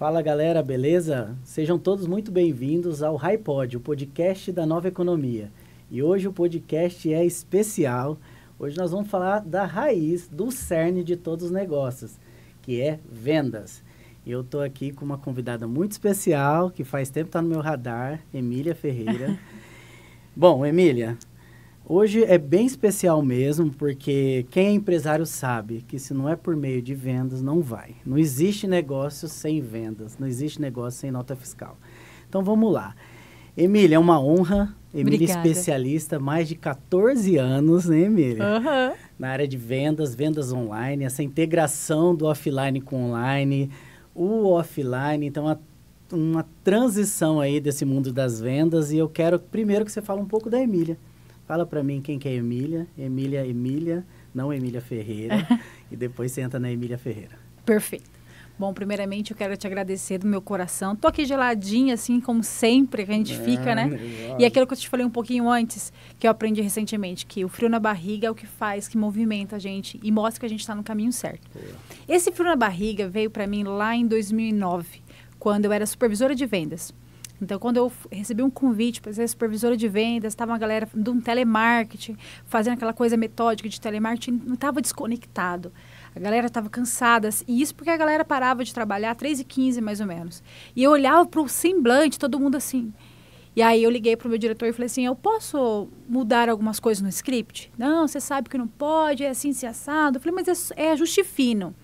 Fala galera, beleza? Sejam todos muito bem-vindos ao HiPod, o podcast da Nova Economia. E hoje o podcast é especial. Hoje nós vamos falar da raiz, do cerne de todos os negócios, que é vendas. E eu estou aqui com uma convidada muito especial, que faz tempo está no meu radar, Emília Ferreira. Bom, Emília, hoje é bem especial mesmo, porque quem é empresário sabe que se não é por meio de vendas, não vai. Não existe negócio sem vendas, não existe negócio sem nota fiscal. Então vamos lá. Emília, é uma honra. Emília, especialista, mais de 14 anos, né, Emília? Na área de vendas, vendas online, essa integração do offline com online, o offline, então uma transição aí desse mundo das vendas. E eu quero primeiro que você fale um pouco da Emília. Fala para mim quem que é Emília. Emília, não Emília Ferreira. E depois você entra na Emília Ferreira. Perfeito. Bom, primeiramente eu quero te agradecer do meu coração. Tô aqui geladinha, assim, como sempre que a gente fica, né? E aquilo que eu te falei um pouquinho antes, que eu aprendi recentemente, que o frio na barriga é o que faz, que movimenta a gente e mostra que a gente está no caminho certo. Esse frio na barriga veio para mim lá em 2009, quando eu era supervisora de vendas. Então, quando eu recebi um convite para ser supervisora de vendas, estava uma galera de um telemarketing, fazendo aquela coisa metódica de telemarketing, não estava desconectado. A galera estava cansada, e isso porque a galera parava de trabalhar 3h15 mais ou menos. E eu olhava para o semblante, todo mundo assim. E aí eu liguei para o meu diretor e falei assim, eu posso mudar algumas coisas no script? Não, você sabe que não pode, é assim, se assado. Eu falei, mas é ajuste fino.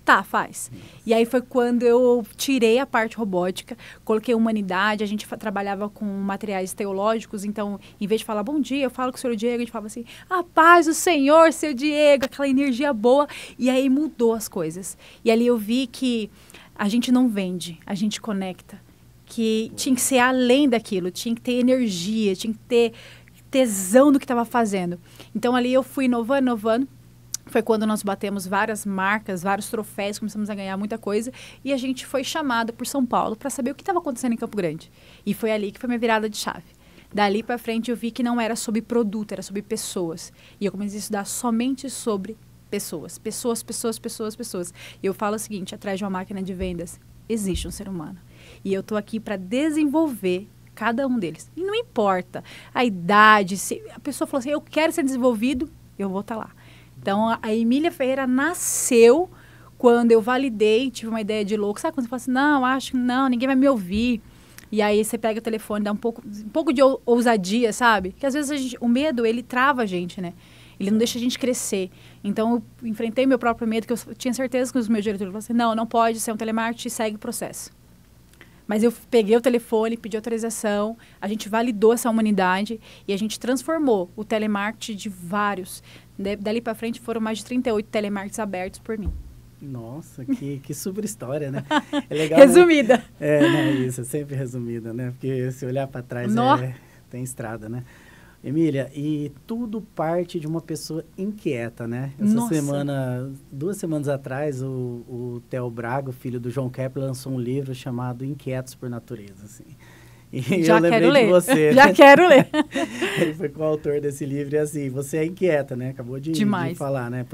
Tá, faz. E aí foi quando eu tirei a parte robótica, coloquei humanidade, a gente trabalhava com materiais teológicos, então, em vez de falar bom dia, eu falo com o senhor Diego, a gente falava assim, a paz do Senhor, seu Diego, aquela energia boa, e aí mudou as coisas. E ali eu vi que a gente não vende, a gente conecta, que tinha que ser além daquilo, tinha que ter energia, tinha que ter tesão do que estava fazendo. Então, ali eu fui inovando. Foi quando nós batemos várias marcas, vários troféus, começamos a ganhar muita coisa. E a gente foi chamada por São Paulo para saber o que estava acontecendo em Campo Grande. E foi ali que foi minha virada de chave. Dali para frente eu vi que não era sobre produto, era sobre pessoas. E eu comecei a estudar somente sobre pessoas. Pessoas. E eu falo o seguinte, atrás de uma máquina de vendas, existe um ser humano. E eu estou aqui para desenvolver cada um deles. E não importa a idade, se a pessoa falou assim, eu quero ser desenvolvido, eu vou estar lá. Então, a Emília Ferreira nasceu quando eu validei, tive uma ideia de louco. Sabe quando você fala assim, não, acho que não, ninguém vai me ouvir. E aí você pega o telefone, dá um pouco de ousadia, sabe? Porque às vezes o medo, ele trava a gente, né? Ele não deixa a gente crescer. Então, eu enfrentei meu próprio medo, que eu tinha certeza que os meus diretores falaram assim, não pode ser um telemarketing, segue o processo. Mas eu peguei o telefone, pedi autorização, a gente validou essa humanidade e a gente transformou o telemarketing de vários. Dali para frente foram mais de 38 telemarketings abertos por mim. Nossa, que super história, né? É legal, resumida. Né? Né, isso, é sempre resumida, né? Porque se olhar para trás, tem estrada, né? Emília, e tudo parte de uma pessoa inquieta, né? Essa 2 semanas atrás, o Theo Braga, o filho do João Kepler, lançou um livro chamado Inquietos por Natureza, assim. E já eu lembrei quero ler. De você. Já quero ler. Ele foi coautor desse livro e assim, você é inquieta, né? Acabou de falar, né?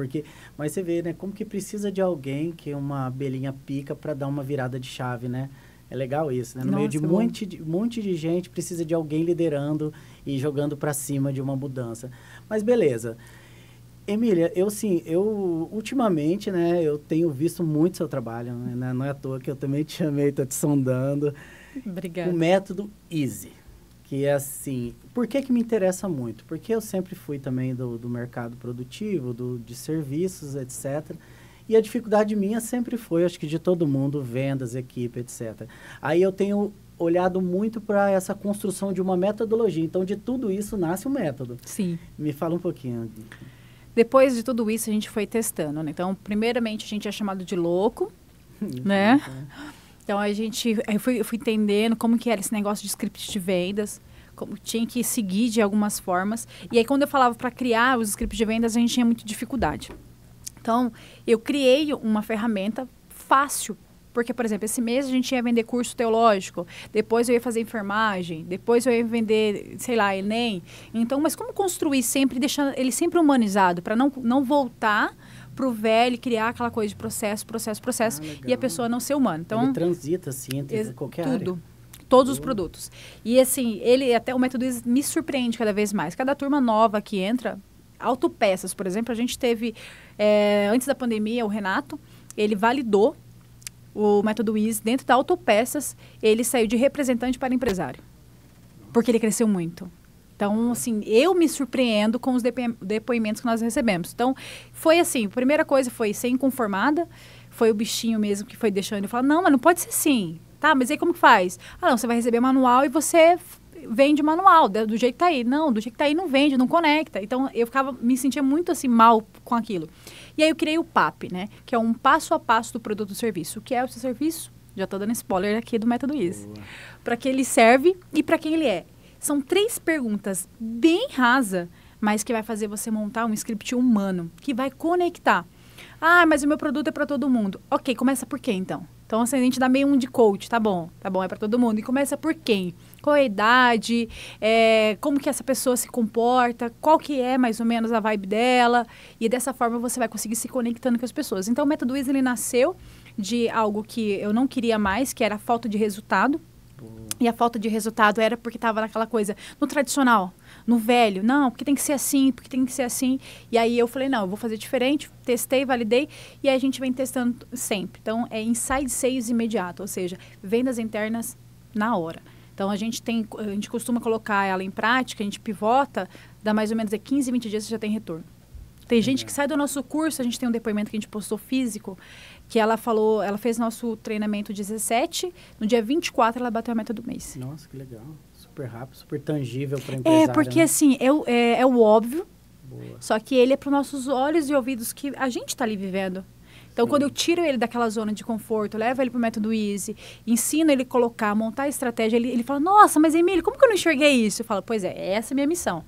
Mas você vê, né? Como que precisa de alguém que uma abelhinha pica para dar uma virada de chave, né? É legal isso, né? No meio de um monte de gente, precisa de alguém liderando e jogando para cima de uma mudança. Mas beleza. Emília, eu ultimamente, né, eu tenho visto muito seu trabalho, né? Não é à toa que eu também te chamei, tô te sondando. Obrigada. O método Easy, que é assim, por que me interessa muito? Porque eu sempre fui também do mercado produtivo, de serviços, etc., e a dificuldade minha sempre foi, acho que de todo mundo, vendas, equipe, etc. Aí eu tenho olhado muito para essa construção de uma metodologia. Então, de tudo isso, nasce um método. Sim. Me fala um pouquinho. Depois de tudo isso, a gente foi testando, né? Então, primeiramente, a gente é chamado de louco, né? Então, eu fui entendendo como que era esse negócio de script de vendas, como tinha que seguir de algumas formas. E aí, quando eu falava para criar os scripts de vendas, a gente tinha muita dificuldade. Então, eu criei uma ferramenta fácil Porque, por exemplo, esse mês a gente ia vender curso teológico, depois eu ia fazer enfermagem, depois eu ia vender, sei lá, Enem. Então, mas como construir sempre, deixando ele sempre humanizado, para não voltar pro velho, criar aquela coisa de processo, e a pessoa não ser humana. Então, ele transita, assim, entre qualquer área. Todos os produtos. E, assim, o método me surpreende cada vez mais. Cada turma nova que entra, autopeças, por exemplo, a gente teve, antes da pandemia, o Renato, ele validou o método Easy dentro da autopeças, ele saiu de representante para empresário. Porque ele cresceu muito. Então, assim, eu me surpreendo com os depoimentos que nós recebemos. Então, foi assim, a primeira coisa foi ser inconformada, foi o bichinho mesmo que foi deixando ele falar, não, mas não pode ser assim. Tá, mas aí como que faz? Ah, não, você vai receber manual e você vende manual, do jeito que tá aí. Não, do jeito que tá aí não vende, não conecta. Então, eu me sentia muito assim, mal com aquilo. E aí eu criei o PAP, né? Que é um passo a passo do produto ou serviço. O que é o seu serviço? Já tô dando spoiler aqui do método Easy. Para que ele serve e para quem ele é. São 3 perguntas bem rasas, mas que vai fazer você montar um script humano, que vai conectar. Ah, mas o meu produto é para todo mundo. Ok, começa por quê, então? Então, assim, a gente dá meio um de coach, tá bom, é para todo mundo. E começa por quem? Qual é a idade? Como que essa pessoa se comporta? Qual que é, mais ou menos, a vibe dela? E dessa forma, você vai conseguir se conectando com as pessoas. Então, o método Easy, ele nasceu de algo que eu não queria mais, que era a falta de resultado. E a falta de resultado era porque estava naquela coisa, no tradicional, no velho. Não, porque tem que ser assim, porque tem que ser assim. E aí eu falei, não, eu vou fazer diferente. Testei, validei. E aí a gente vem testando sempre. Então, é inside sales imediato. Ou seja, vendas internas na hora. Então, a gente costuma colocar ela em prática, a gente pivota, dá mais ou menos 15, 20 dias você já tem retorno. Tem gente que sai do nosso curso, a gente tem um depoimento que a gente postou físico, que ela falou, ela fez nosso treinamento 17, no dia 24 ela bateu a meta do mês. Nossa, que legal. Super rápido, super tangível para empresário. Porque né? assim, é o óbvio, Boa. Só que ele é para os nossos olhos e ouvidos que a gente está ali vivendo. Então, quando eu tiro ele daquela zona de conforto, levo ele para o método Easy, ensino ele a colocar, montar a estratégia, ele fala, nossa, mas Emílio, como que eu não enxerguei isso? Eu falo, pois é, essa é a minha missão.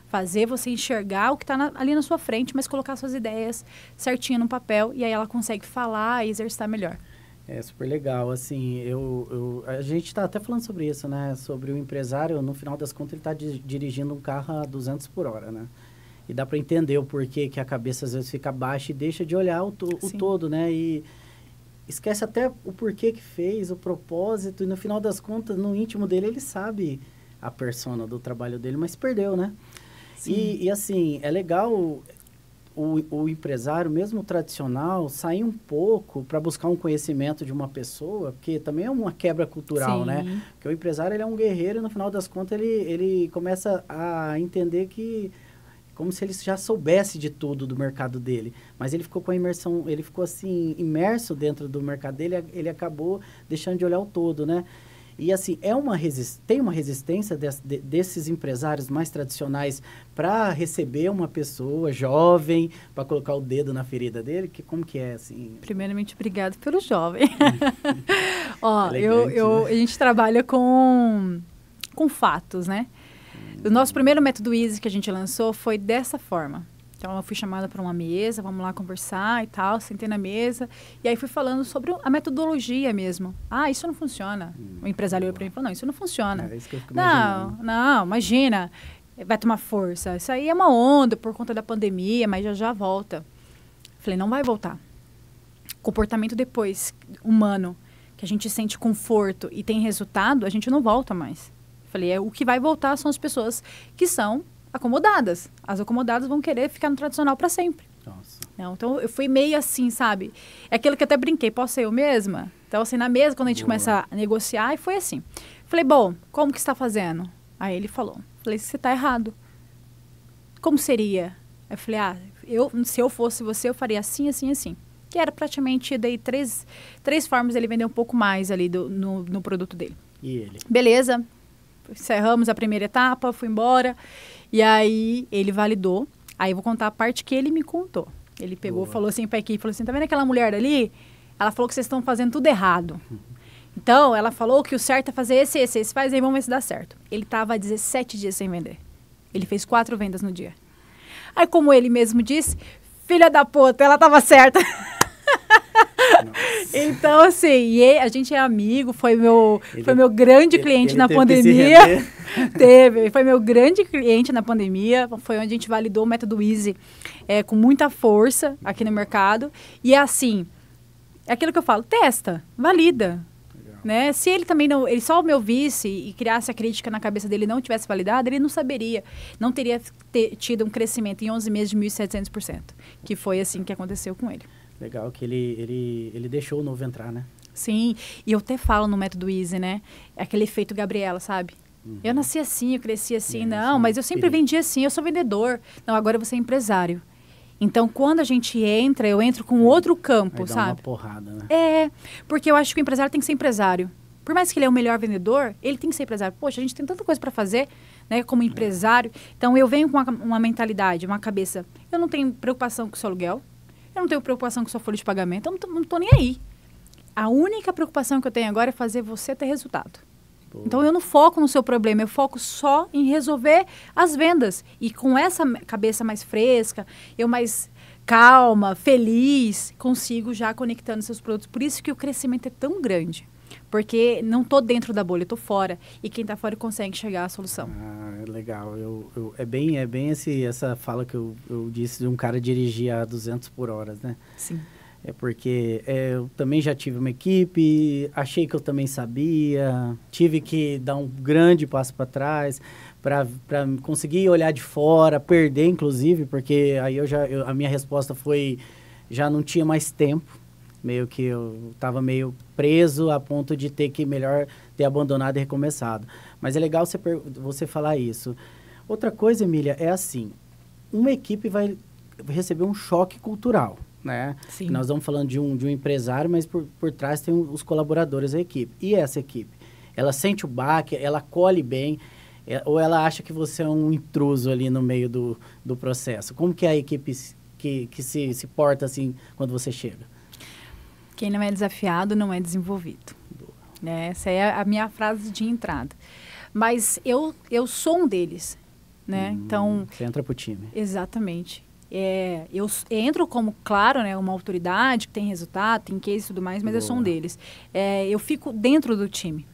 Fazer você enxergar o que está ali na sua frente, mas colocar suas ideias certinho no papel e aí ela consegue falar e exercitar melhor. É super legal, assim, a gente está até falando sobre isso, né, sobre o empresário, no final das contas ele está dirigindo um carro a 200 por hora, né, e dá para entender o porquê que a cabeça às vezes fica baixa e deixa de olhar o todo, né, e esquece até o porquê que fez, o propósito, e no final das contas, no íntimo dele, ele sabe a persona do trabalho dele, mas perdeu, né. E assim, é legal o empresário, mesmo tradicional, sair um pouco para buscar um conhecimento de uma pessoa, porque também é uma quebra cultural, né? Porque o empresário, ele é um guerreiro e, no final das contas, ele começa a entender que como se ele já soubesse de tudo do mercado dele. Mas ele ficou com a imersão, ele ficou assim, imerso dentro do mercado dele, ele acabou deixando de olhar o todo, né? E assim, tem uma resistência desses empresários mais tradicionais para receber uma pessoa jovem, para colocar o dedo na ferida dele? Como que é, assim? Primeiramente, obrigado pelo jovem. Ó, Elegante, né? A gente trabalha com fatos, né? O nosso primeiro método Easy que a gente lançou foi dessa forma. Então, eu fui chamada para uma mesa, vamos lá conversar e tal, sentei na mesa, e aí fui falando sobre a metodologia mesmo. Ah, isso não funciona. O empresário olhou para mim e falou, não, isso não funciona. É isso que eu fico imaginando. Não, imagina, vai tomar força. Isso aí é uma onda por conta da pandemia, mas já volta. Falei, não vai voltar. Comportamento depois, humano, que a gente sente conforto e tem resultado, a gente não volta mais. Falei, o que vai voltar são as pessoas que são acomodadas. As acomodadas vão querer ficar no tradicional para sempre. Nossa. Não, então, eu fui meio assim, sabe? É aquilo que eu até brinquei, posso ser eu mesma? Então, assim, na mesa, quando a gente começa a negociar, e foi assim. Falei, bom, como que você está fazendo? Aí ele falou, falei, você está errado. Como seria? Eu falei, se eu fosse você, eu faria assim, assim, assim. Que era praticamente, daí, três formas dele vender um pouco mais ali no produto dele. E ele? Beleza. Encerramos a primeira etapa, fui embora. E aí, ele validou. Aí, eu vou contar a parte que ele me contou. Ele pegou, falou assim para a equipe, falou assim, tá vendo aquela mulher ali? Ela falou que vocês estão fazendo tudo errado. Então, ela falou que o certo é fazer esse. Faz aí, vamos ver se dá certo. Ele estava há 17 dias sem vender. Ele fez 4 vendas no dia. Aí, como ele mesmo disse, filha da puta, ela estava certa. Então, assim, a gente é amigo, foi meu grande cliente na pandemia. Foi meu grande cliente na pandemia, foi onde a gente validou o método Easy com muita força aqui no mercado. E assim, é aquilo que eu falo, testa, valida. Né? Se ele também ele só me ouvisse e criasse a crítica na cabeça dele e não tivesse validado, ele não saberia, não teria tido um crescimento em 11 meses de 1.700%, que foi assim que aconteceu com ele. Legal, que ele deixou o novo entrar, né? Sim, e eu até falo no método Easy, né? É aquele efeito Gabriela, sabe? Eu nasci assim, eu cresci assim, não, mas eu sempre vendi assim, eu sou vendedor. Não, agora você é empresário. Então, quando a gente entra, eu entro com outro campo, sabe? Uma porrada, né? Porque eu acho que o empresário tem que ser empresário. Por mais que ele é o melhor vendedor, ele tem que ser empresário. Poxa, a gente tem tanta coisa para fazer, né, como empresário. Então, eu venho com uma mentalidade, uma cabeça. Eu não tenho preocupação com o seu aluguel, eu não tenho preocupação com a sua folha de pagamento, eu não tô nem aí. A única preocupação que eu tenho agora é fazer você ter resultado. Então, eu não foco no seu problema, eu foco só em resolver as vendas. E com essa cabeça mais fresca, eu mais calma, feliz, consigo já conectando seus produtos. Por isso que o crescimento é tão grande. Porque não estou dentro da bolha, estou fora. E quem está fora consegue chegar à solução. Legal. É bem essa fala que eu disse de um cara dirigir a 200 por hora, né? Sim. É porque eu também já tive uma equipe, achei que eu também sabia, tive que dar um grande passo para trás para conseguir olhar de fora, perder inclusive, porque aí a minha resposta foi, já não tinha mais tempo, meio que eu estava meio preso a ponto de ter que melhor ter abandonado e recomeçado. Mas é legal você falar isso. Outra coisa, Emília, é assim, uma equipe vai receber um choque cultural. Né? Sim. Nós estamos falando de um empresário, mas por trás tem os colaboradores da equipe. E essa equipe? Ela sente o baque, ela acolhe bem, ou ela acha que você é um intruso ali no meio do processo? Como que é a equipe que se porta assim quando você chega? Quem não é desafiado não é desenvolvido. Né? Essa é a minha frase de entrada. Mas eu sou um deles. Né? Então, você entra pro time. Exatamente. Eu entro como, claro, né, uma autoridade que tem resultado, tem case e tudo mais, mas eu sou um deles. Eu fico dentro do time.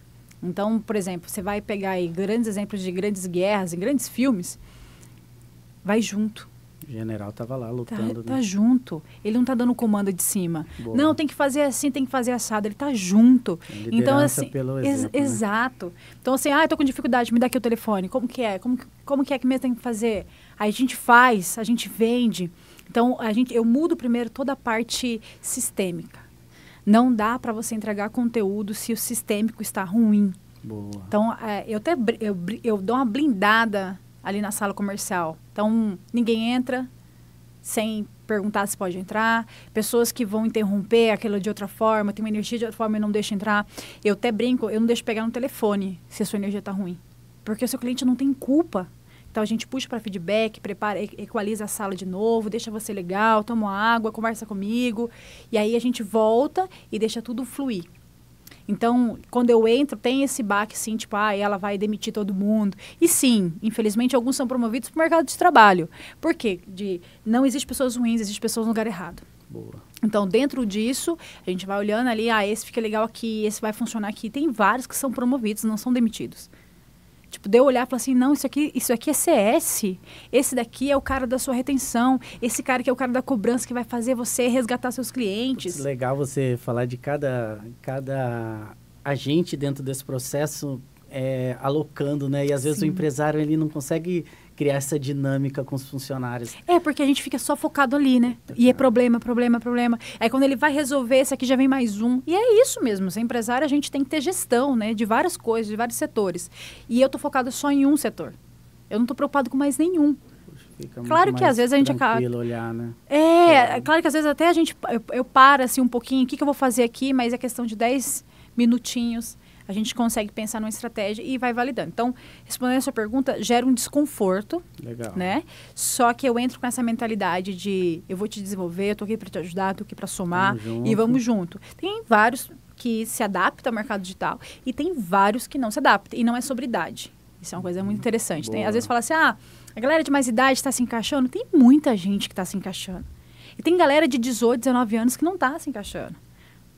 Então, por exemplo, você vai pegar aí grandes exemplos de grandes guerras, em grandes filmes, vai junto. O general estava lá lutando. Tá junto. Ele não está dando comando de cima. Boa. Não, tem que fazer assim, tem que fazer assado. Ele está junto. Então, assim, pelo exemplo, exato. Né? Então, assim, eu tô com dificuldade, me dá aqui o telefone. Como que é? Como que é que mesmo tem que fazer? Aí a gente faz, a gente vende. Então, eu mudo primeiro toda a parte sistêmica. Não dá para você entregar conteúdo se o sistêmico está ruim. Boa. Então, eu dou uma blindada ali na sala comercial. Então, ninguém entra sem perguntar se pode entrar. Pessoas que vão interromper aquilo de outra forma, tem uma energia de outra forma e não deixa entrar. Eu até brinco, eu não deixo pegar no telefone se a sua energia está ruim. Porque o seu cliente não tem culpa. Então, a gente puxa para feedback, prepara, equaliza a sala de novo, deixa você legal, toma uma água, conversa comigo. E aí, a gente volta e deixa tudo fluir. Então, quando eu entro, tem esse baque, sim, tipo, ela vai demitir todo mundo. E sim, infelizmente, alguns são promovidos para o mercado de trabalho. Por quê? Não existe pessoas ruins, existe pessoas no lugar errado. Boa. Então, dentro disso, a gente vai olhando ali, esse fica legal aqui, esse vai funcionar aqui. Tem vários que são promovidos, não são demitidos. Tipo, de eu olhar e falar assim, não, isso aqui é CS. Esse daqui é o cara da sua retenção. Esse cara que é o cara da cobrança que vai fazer você resgatar seus clientes. Legal você falar de cada agente dentro desse processo alocando, né? E às vezes o empresário ele não consegue criar essa dinâmica com os funcionários. Porque a gente fica só focado ali, né? E é problema. Aí quando ele vai resolver, esse aqui já vem mais um. E é isso mesmo, ser empresário a gente tem que ter gestão, né? De várias coisas, de vários setores. E eu tô focado só em um setor. Eu não tô preocupado com mais nenhum. Fica claro que às vezes a gente acaba... olhar, né? Claro que às vezes até a gente... Eu paro assim um pouquinho, o que eu vou fazer aqui? Mas é questão de 10 minutinhos. A gente consegue pensar numa estratégia e vai validando. Então, respondendo a sua pergunta, gera um desconforto. Legal. Né? Só que eu entro com essa mentalidade de eu vou te desenvolver, eu tô aqui para te ajudar, tô aqui para somar e vamos junto. Tem vários que se adaptam ao mercado digital e tem vários que não se adaptam. E não é sobre idade. Isso é uma coisa muito interessante. Às vezes fala assim, a galera de mais idade está se encaixando. Tem muita gente que está se encaixando. E tem galera de 18, 19 anos que não está se encaixando.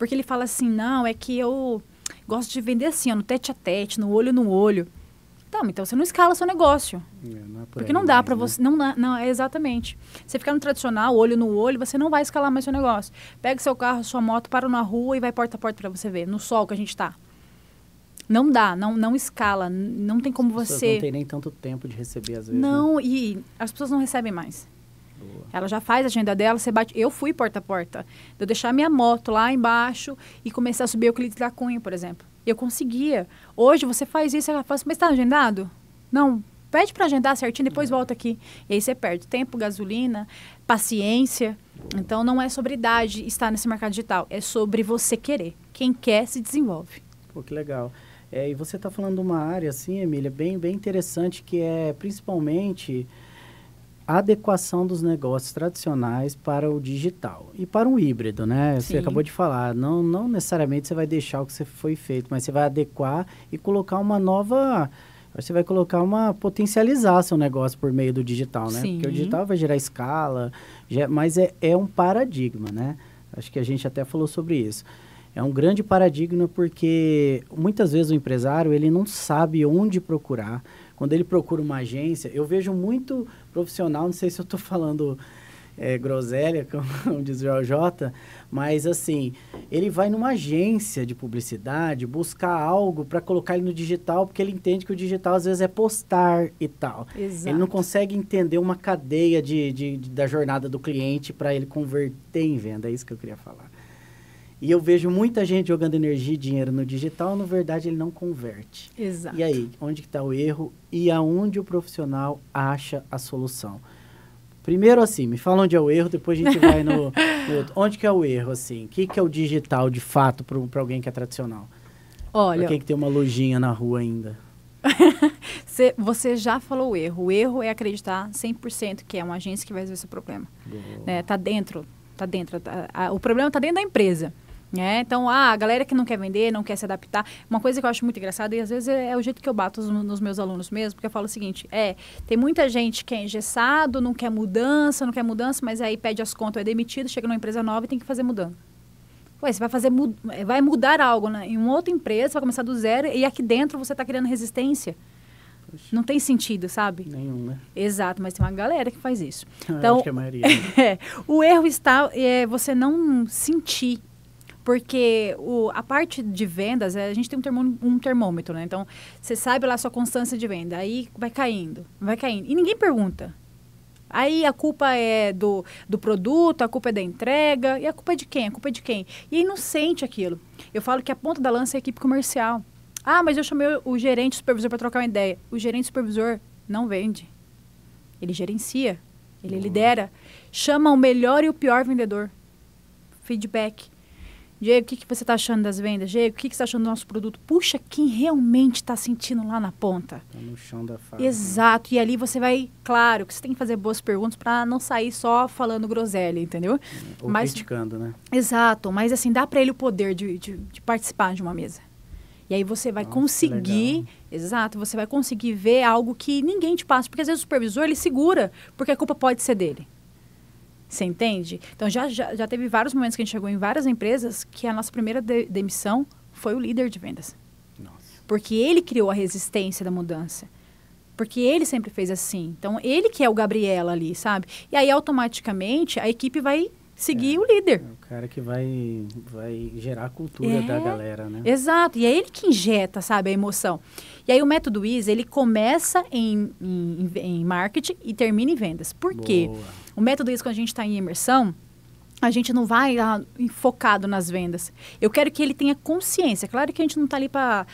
Porque ele fala assim, não, é que eu gosto de vender assim, ó, no tete a tete, no olho no olho. Tá, então você não escala seu negócio. Não é porque não dá para você... Não, é exatamente. Você ficar no tradicional, olho no olho, você não vai escalar mais seu negócio. Pega seu carro, sua moto, para na rua e vai porta a porta para você ver, no sol que a gente tá. Não dá, não escala, não tem como você... Não tem nem tanto tempo de receber, às vezes. Não, né? E as pessoas não recebem mais. Boa. Ela já faz a agenda dela, você bate... Eu fui porta a porta. Eu deixar minha moto lá embaixo e começar a subir o Euclides da Cunha, por exemplo. Eu conseguia. Hoje você faz isso, ela fala assim, mas está agendado? Não, pede para agendar certinho, depois volta aqui. E aí você perde tempo, gasolina, paciência. Então, não é sobre idade estar nesse mercado digital, é sobre você querer. Quem quer, se desenvolve. Pô, que legal. E você está falando de uma área, assim, Emília, bem interessante, que é principalmente a adequação dos negócios tradicionais para o digital e para um híbrido, né? Sim. Você acabou de falar, não necessariamente você vai deixar o que foi feito, mas você vai adequar e colocar uma nova... Você vai potencializar seu negócio por meio do digital, né? Sim. Porque o digital vai gerar escala, mas é um paradigma, né? Acho que a gente até falou sobre isso. É um grande paradigma porque muitas vezes o empresário ele não sabe onde procurar. Quando ele procura uma agência, eu vejo muito profissional, não sei se eu estou falando groselha, como diz o Jota, mas assim, ele vai numa agência de publicidade buscar algo para colocar ele no digital, porque ele entende que o digital às vezes é postar e tal. Exato. Ele não consegue entender uma cadeia da jornada do cliente para ele converter em venda, é isso que eu queria falar. E eu vejo muita gente jogando energia e dinheiro no digital, na verdade ele não converte. Exato. E aí, onde que está o erro e aonde o profissional acha a solução? Primeiro assim, me fala onde é o erro, depois a gente vai no outro. Onde que é o erro, assim? O que é o digital, de fato, para alguém que é tradicional? Olha... Para quem que tem uma lojinha na rua ainda? Você já falou o erro. O erro é acreditar 100% que é uma agência que vai resolver esse problema. Tá dentro. O problema está dentro da empresa. Então, a galera que não quer vender, não quer se adaptar. Uma coisa que eu acho muito engraçada, e às vezes é o jeito que eu bato nos meus alunos mesmo, porque eu falo o seguinte, tem muita gente que é engessado, não quer mudança, mas aí pede as contas, é demitido, chega numa empresa nova e tem que fazer mudança. Ué, você vai mudar algo, né? Em uma outra empresa, vai começar do zero, e aqui dentro você está criando resistência. Poxa. Não tem sentido, sabe? Nenhum, né? Exato, mas tem uma galera que faz isso. Então, acho que é a maioria. O erro está você não sentir. Porque a parte de vendas, a gente tem um termômetro, né? Então, você sabe lá a sua constância de venda. Aí vai caindo. E ninguém pergunta. Aí a culpa é do produto, a culpa é da entrega. E a culpa é de quem? E aí não sente aquilo. Eu falo que a ponta da lança é a equipe comercial. Ah, mas eu chamei o gerente, o supervisor para trocar uma ideia. O gerente supervisor não vende. Ele gerencia. Ele lidera. Chama o melhor e o pior vendedor. Feedback. Diego, o que você está achando das vendas? Diego, o que você está achando do nosso produto? Puxa, quem realmente está sentindo lá na ponta. Está no chão da fábrica. Exato. E ali você vai... Claro que você tem que fazer boas perguntas para não sair só falando groselha, entendeu? Ou criticando, né? Exato. Mas assim, dá para ele o poder de participar de uma mesa. E aí você vai conseguir... Exato. Você vai conseguir ver algo que ninguém te passa. Porque às vezes o supervisor, ele segura, porque a culpa pode ser dele. Você entende? Então, já teve vários momentos que a gente chegou em várias empresas que a nossa primeira demissão foi o líder de vendas. Nossa. Porque ele criou a resistência da mudança. Porque ele sempre fez assim. Então, ele que é o Gabriela ali, sabe? E aí, automaticamente, a equipe vai seguir o líder. É o cara que vai gerar a cultura da galera, né? Exato. E é ele que injeta, sabe, a emoção. E aí, o método Easy, ele começa em marketing e termina em vendas. Por quê? O método Easy, quando a gente está em imersão, a gente não vai focado nas vendas. Eu quero que ele tenha consciência. Claro que a gente não está ali para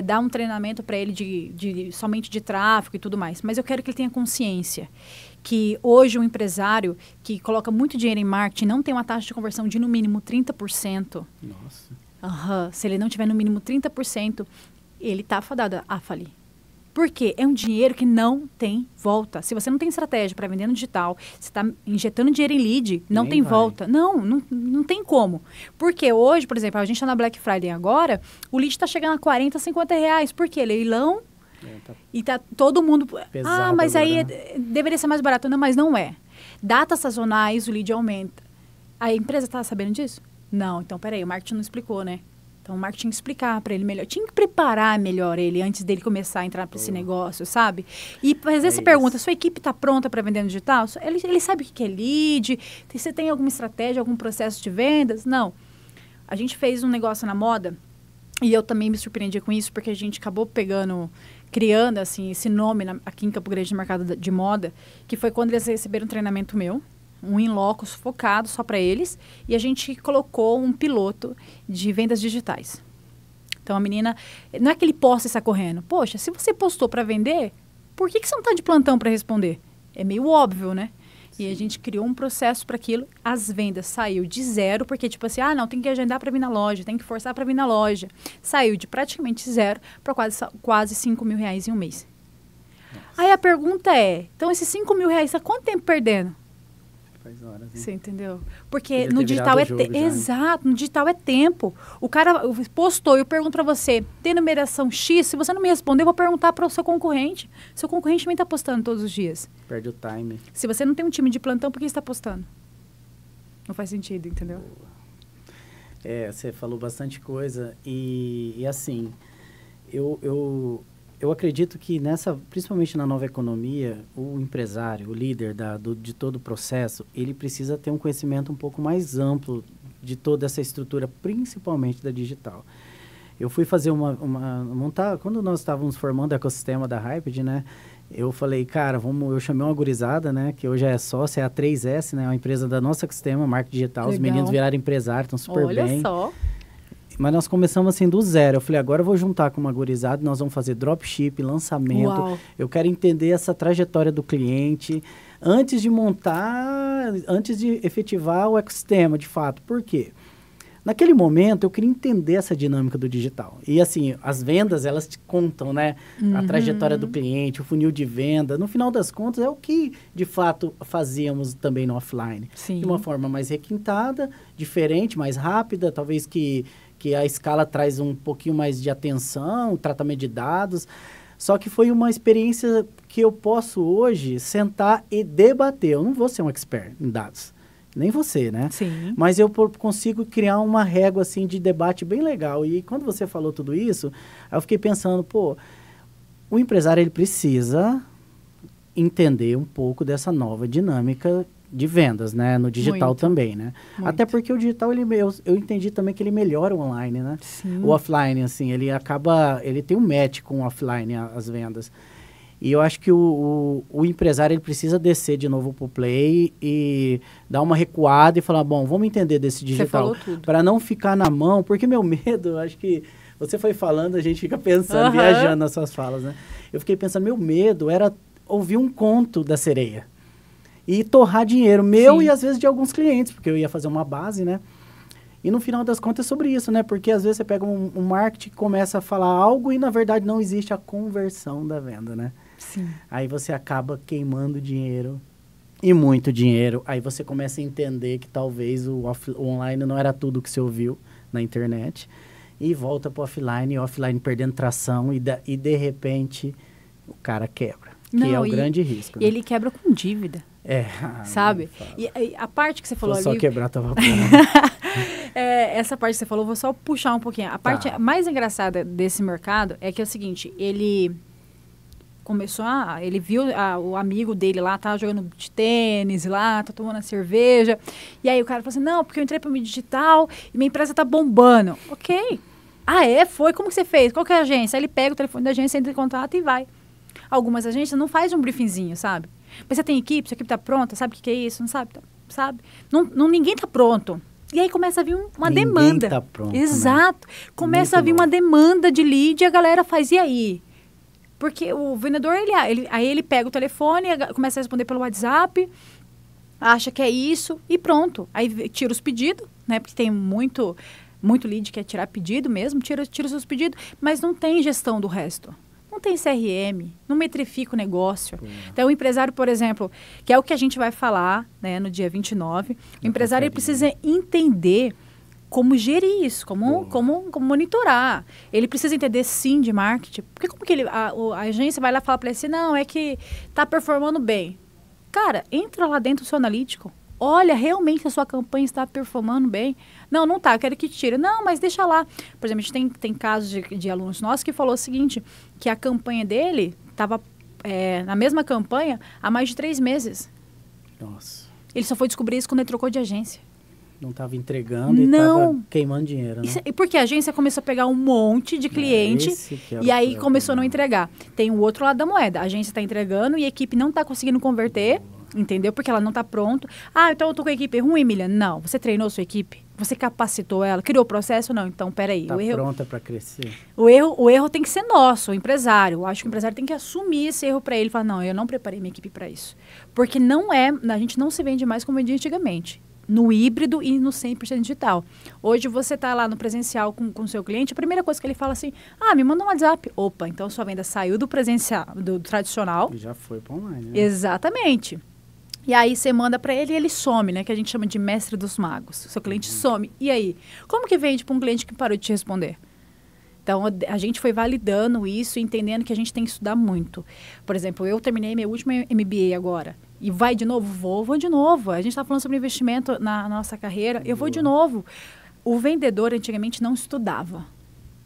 dar um treinamento para ele somente de tráfego e tudo mais. Mas eu quero que ele tenha consciência que hoje um empresário que coloca muito dinheiro em marketing não tem uma taxa de conversão de no mínimo 30%. Nossa. Se ele não tiver no mínimo 30%, ele está fadado a falir. Por quê? É um dinheiro que não tem volta. Se você não tem estratégia para vender no digital, você está injetando dinheiro em lead, não tem volta. Não tem como. Porque hoje, por exemplo, a gente está na Black Friday agora, o lead está chegando a 40, 50 reais. Por quê? Leilão e tá todo mundo... Mas agora, aí deveria ser mais barato. Não, mas não é. Datas sazonais, o lead aumenta. A empresa está sabendo disso? Não, então peraí, o marketing não explicou, né? Então o marketing tinha que explicar para ele melhor, tinha que preparar melhor ele antes dele começar a entrar para esse negócio, sabe? E fazer essa pergunta, sua equipe está pronta para vender no digital? Ele sabe o que é lead? Você tem alguma estratégia, algum processo de vendas? Não. A gente fez um negócio na moda e eu também me surpreendi com isso, porque a gente acabou criando assim, esse nome aqui em Campo Grande no mercado de moda, que foi quando eles receberam um treinamento meu, um in-locus focado só para eles, e a gente colocou um piloto de vendas digitais. Então, a menina, não é que ele posta e sai correndo. Poxa, se você postou para vender, por que você não está de plantão para responder? É meio óbvio, né? E a gente criou um processo para aquilo. As vendas saiu de 0, porque tipo assim, não, tem que agendar para vir na loja, tem que forçar para vir na loja. Saiu de praticamente 0 para quase 5 mil reais em um mês. Nossa. Aí a pergunta é, então esses 5 mil reais, há quanto tempo perdendo? Faz horas, hein? Você entendeu? Porque no digital exato, no digital é tempo. O cara postou, eu pergunto para você, tem numeração X? Se você não me responder, eu vou perguntar para o seu concorrente. Seu concorrente também está postando todos os dias. Perde o time. Se você não tem um time de plantão, por que você está postando? Não faz sentido, entendeu? Você falou bastante coisa e assim, eu acredito que principalmente na nova economia, o empresário, o líder de todo o processo, ele precisa ter um conhecimento um pouco mais amplo de toda essa estrutura, principalmente da digital. Eu fui fazer montar, quando nós estávamos formando o ecossistema da Hyped, né? Eu falei, cara, eu chamei uma gurizada, né? Que hoje é sócia, é a 3S, né? Uma empresa da nossa ecossistema, marketing digital. Legal. Os meninos viraram empresários, estão super bem. Olha só. Mas nós começamos assim do 0. Eu falei, agora eu vou juntar com uma gurizada, nós vamos fazer dropship, lançamento. Uau. Eu quero entender essa trajetória do cliente antes de efetivar o ecossistema, de fato. Por quê? Naquele momento, eu queria entender essa dinâmica do digital. E assim, as vendas, elas te contam, né? A trajetória do cliente, o funil de venda. No final das contas, é o que, de fato, fazíamos também no offline. Sim. De uma forma mais requintada, diferente, mais rápida, talvez que a escala traz um pouquinho mais de atenção, tratamento de dados. Só que foi uma experiência que eu posso hoje sentar e debater. Eu não vou ser um expert em dados, nem você, né? Sim. Mas eu consigo criar uma régua assim, de debate bem legal. E quando você falou tudo isso, eu fiquei pensando, o empresário ele precisa entender um pouco dessa nova dinâmica de vendas, né? No digital muito. Também, né? Muito. Até porque o digital, eu entendi também que ele melhora o online, né? Sim. O offline, assim, ele tem um match com o offline, as vendas. E eu acho que o empresário, ele precisa descer de novo pro play e dar uma recuada e falar, bom, vamos entender desse digital. Para não ficar na mão, porque meu medo, acho que você foi falando, a gente fica pensando, viajando nas suas falas, né? Eu fiquei pensando, meu medo era ouvir um conto da sereia. E torrar dinheiro meu Sim. e às vezes de alguns clientes, porque eu ia fazer uma base, né? E no final das contas é sobre isso, né? Porque às vezes você pega um marketing que começa a falar algo e na verdade não existe a conversão da venda, né? Sim. Aí você acaba queimando dinheiro e muito dinheiro. Aí você começa a entender que talvez o online não era tudo que você ouviu na internet. E volta para o offline, e o offline perdendo tração e de repente o cara quebra. Que é o grande risco. E né? Ele quebra com dívida. Sabe? E a parte que você falou ali... Só quebrar tava bom. Essa parte que você falou, vou só puxar um pouquinho. A parte mais engraçada desse mercado é que é o seguinte, ele começou ele viu o amigo dele lá, tá jogando de tênis lá, tá tomando cerveja. E aí o cara falou assim, não, porque eu entrei para o mídia digital e minha empresa tá bombando. Ok. Foi? Como que você fez? Qual que é a agência? Aí ele pega o telefone da agência, entra em contato e vai. Algumas agências não fazem um briefingzinho, sabe? Mas você tem equipe, sua equipe tá pronta, sabe o que é isso? Não sabe? Sabe? Ninguém tá pronto. E aí começa a vir uma demanda. Ninguém tá pronto, exato. Né? Começa a vir uma demanda de lead e a galera faz, e aí? Porque o vendedor, aí ele pega o telefone, começa a responder pelo WhatsApp, acha que é isso e pronto. Aí tira os pedidos, né? Porque tem muito lead que é tirar pedido mesmo, tira os seus pedidos, mas não tem gestão do resto. Não tem CRM, não metrifica o negócio. Então, o empresário, por exemplo, que é o que a gente vai falar, né, no dia 29, o empresário ele precisa entender como gerir isso, como monitorar. Ele precisa entender, sim, de marketing. Porque como que a agência vai lá e fala para ele assim, não, é que está performando bem. Cara, entra lá dentro do seu analítico. Olha, realmente a sua campanha está performando bem. Não, não tá, eu quero que tire. Não, mas deixa lá. Por exemplo, a gente tem casos de alunos nossos que falou o seguinte, que a campanha dele estava na mesma campanha há mais de 3 meses. Nossa. Ele só foi descobrir isso quando ele trocou de agência. Não estava entregando e estava queimando dinheiro, né? Porque a agência começou a pegar um monte de cliente e aí começou a não entregar. Tem o outro lado da moeda. A agência está entregando e a equipe não está conseguindo converter, entendeu? Porque ela não está pronta. Ah, então eu tô com a equipe ruim, Emília? Não. Você treinou sua equipe? Você capacitou ela? Criou o processo? Não. Então, peraí. Está pronta para crescer? O erro tem que ser nosso, o empresário. Eu acho que o empresário tem que assumir esse erro para ele. Falar, não, eu não preparei minha equipe para isso. Porque a gente não se vende mais como vendia antigamente. No híbrido e no 100% digital. Hoje você está lá no presencial com o seu cliente, a primeira coisa que ele fala assim, me manda um WhatsApp. Opa, então sua venda saiu do presencial, do tradicional. E já foi para online, né? Exatamente. E aí você manda para ele e ele some, né? Que a gente chama de mestre dos magos. O seu cliente some. E aí? Como que vende para um cliente que parou de te responder? Então, a gente foi validando isso, entendendo que a gente tem que estudar muito. Por exemplo, eu terminei meu último MBA agora. E vai de novo? Vou de novo. A gente está falando sobre investimento na nossa carreira. Eu vou de novo. O vendedor, antigamente, não estudava.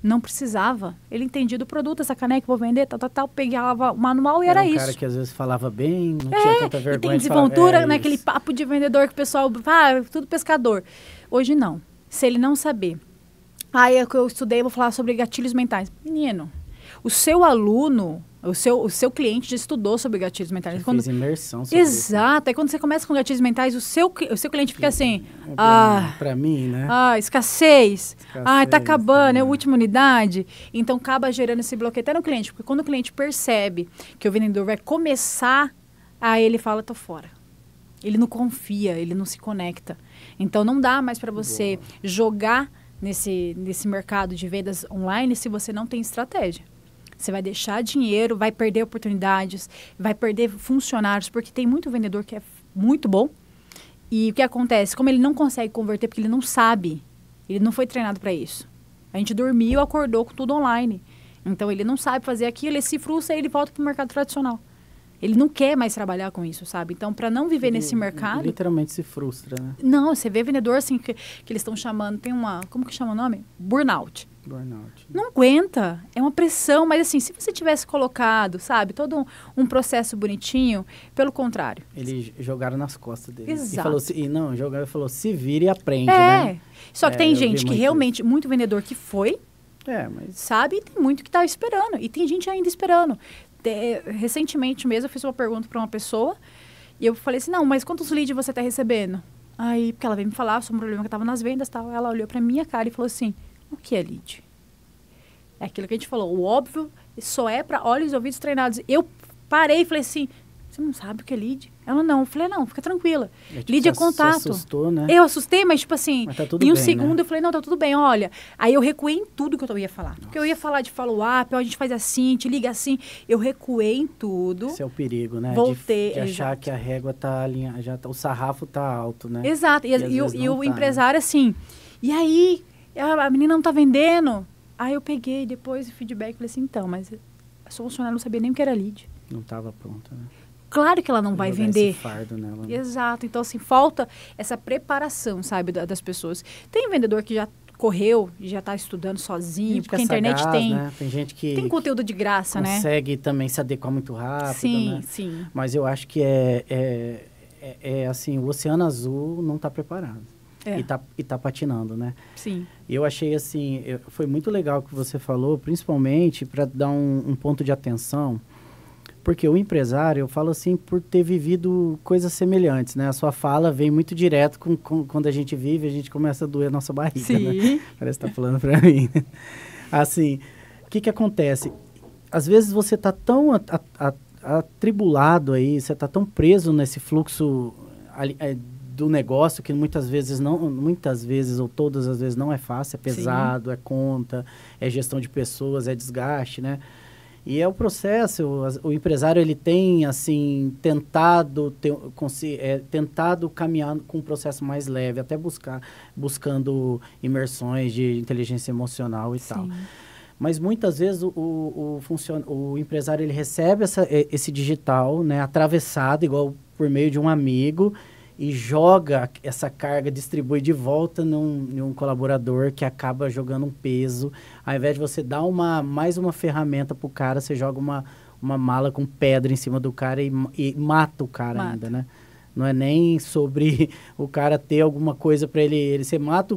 Não precisava. Ele entendia do produto, essa caneca, vou vender, tal. Pegava o manual e era isso. Era um cara que às vezes falava bem, não tinha tanta vergonha. E tem desenvoltura, né? Aquele papo de vendedor que o pessoal... tudo pescador. Hoje, não. Se ele não saber... eu estudei, vou falar sobre gatilhos mentais. Menino, o seu aluno, o seu cliente já estudou sobre gatilhos mentais. Fez imersão sobre Exato. Aí quando você começa com gatilhos mentais, o seu cliente fica assim... Para mim, né? Escassez. Tá acabando, é a última unidade. Então, acaba gerando esse bloqueio até no cliente. Porque quando o cliente percebe que o vendedor vai começar, aí ele fala, tô fora. Ele não confia, ele não se conecta. Então, não dá mais para você jogar nesse mercado de vendas online se você não tem estratégia. Você vai deixar dinheiro, vai perder oportunidades, vai perder funcionários, porque tem muito vendedor que é muito bom. E o que acontece? Como ele não consegue converter, porque ele não sabe, ele não foi treinado para isso. A gente dormiu, acordou com tudo online. Então, ele não sabe fazer aquilo, ele se frustra e ele volta para o mercado tradicional. Ele não quer mais trabalhar com isso, sabe? Então, para não viver nesse mercado... Literalmente se frustra, né? Não, você vê vendedor assim que eles estão chamando... Tem uma... Como que chama o nome? Burnout. Não aguenta. É uma pressão. Mas assim, se você tivesse colocado, sabe? Todo um processo bonitinho, pelo contrário. Eles jogaram nas costas dele. Exato. E falou, se vira e aprende, né? Só que tem gente que realmente... Muito vendedor que foi... mas... Sabe? E tem muito que está esperando. E tem gente ainda esperando. Recentemente mesmo eu fiz uma pergunta para uma pessoa e eu falei assim, não, mas quantos leads você está recebendo? Aí, porque ela veio me falar sobre um problema que estava nas vendas e tal, ela olhou para minha cara e falou assim, o que é lead? É aquilo que a gente falou, o óbvio só é para olhos e ouvidos treinados. Eu parei e falei assim, você não sabe o que é lead? Ela não. Eu falei, não, fica tranquila. Lead é contato. Você assustou, né? Eu assustei, mas tipo assim, mas tá tudo em um bem, segundo né? eu falei, não, tá tudo bem, olha. Aí eu recuei em tudo que eu ia falar. Nossa. Porque eu ia falar de follow-up, a gente faz assim, te liga assim. Eu recuei em tudo. Esse é o perigo, né? Voltei. De achar que a régua tá alinhada, o sarrafo tá alto, né? Exato. E o empresário, assim, e aí, a menina não tá vendendo. Aí eu peguei depois o feedback e falei assim, então, mas a sua funcionária não sabia nem o que era lead. Não tava pronta, né? Claro que ela não vai vender. Esse fardo nela, né? Exato. Então, assim, falta essa preparação, sabe, das pessoas. Tem vendedor que já correu, já está estudando sozinho, porque a internet sagaz, tem... Né? Tem gente que... Tem conteúdo de graça, né? Consegue também se adequar muito rápido, sim, né? Sim. Mas eu acho que assim, o Oceano Azul não está preparado. E tá patinando, né? Sim. Eu achei, assim, foi muito legal o que você falou, principalmente para dar um ponto de atenção. Porque o empresário, eu falo assim, por ter vivido coisas semelhantes, né? A sua fala vem muito direto com quando a gente vive, a gente começa a doer a nossa barriga, sim. Né? Parece que tá falando para mim. Assim, o que acontece? Às vezes você tá tão atribulado aí, você tá tão preso nesse fluxo do negócio, que muitas vezes ou todas as vezes não é fácil, é pesado, sim. É conta, é gestão de pessoas, é desgaste, né? E é o processo, o empresário ele tem assim, tentado caminhar com um processo mais leve, até buscando imersões de inteligência emocional e Sim. tal. Mas muitas vezes o empresário ele recebe esse digital, né, atravessado, igual por meio de um amigo, e joga essa carga, distribui de volta num colaborador que acaba jogando um peso. Ao invés de você dar mais uma ferramenta pro cara, você joga uma mala com pedra em cima do cara e mata o cara ainda, né? Não é nem sobre o cara ter alguma coisa para ele. Você mata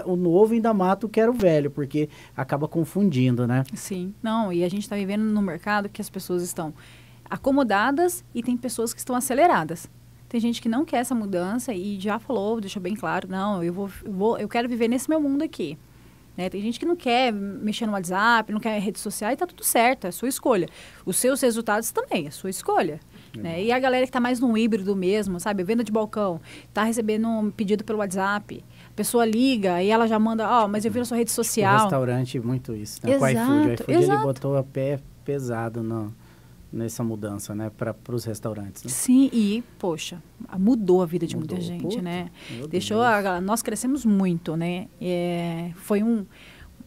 o novo, ainda mata o que era o velho, porque acaba confundindo, né? Sim. Não, e a gente está vivendo num mercado que as pessoas estão acomodadas e tem pessoas que estão aceleradas. Tem gente que não quer essa mudança e já falou, deixou bem claro, não, eu quero viver nesse meu mundo aqui. Né? Tem gente que não quer mexer no WhatsApp, não quer rede social e tá tudo certo, é a sua escolha. Os seus resultados também, é a sua escolha. Né? E a galera que tá mais no híbrido mesmo, sabe? Venda de balcão, tá recebendo um pedido pelo WhatsApp, a pessoa liga e ela já manda, mas eu vi na sua rede social. O restaurante, muito isso, né? Exato, com o iFood exato. Ele botou a pé pesado nessa mudança, né? Para os restaurantes. Né? Sim, e, poxa, mudou a vida de muita gente, né? Nós crescemos muito, né? Foi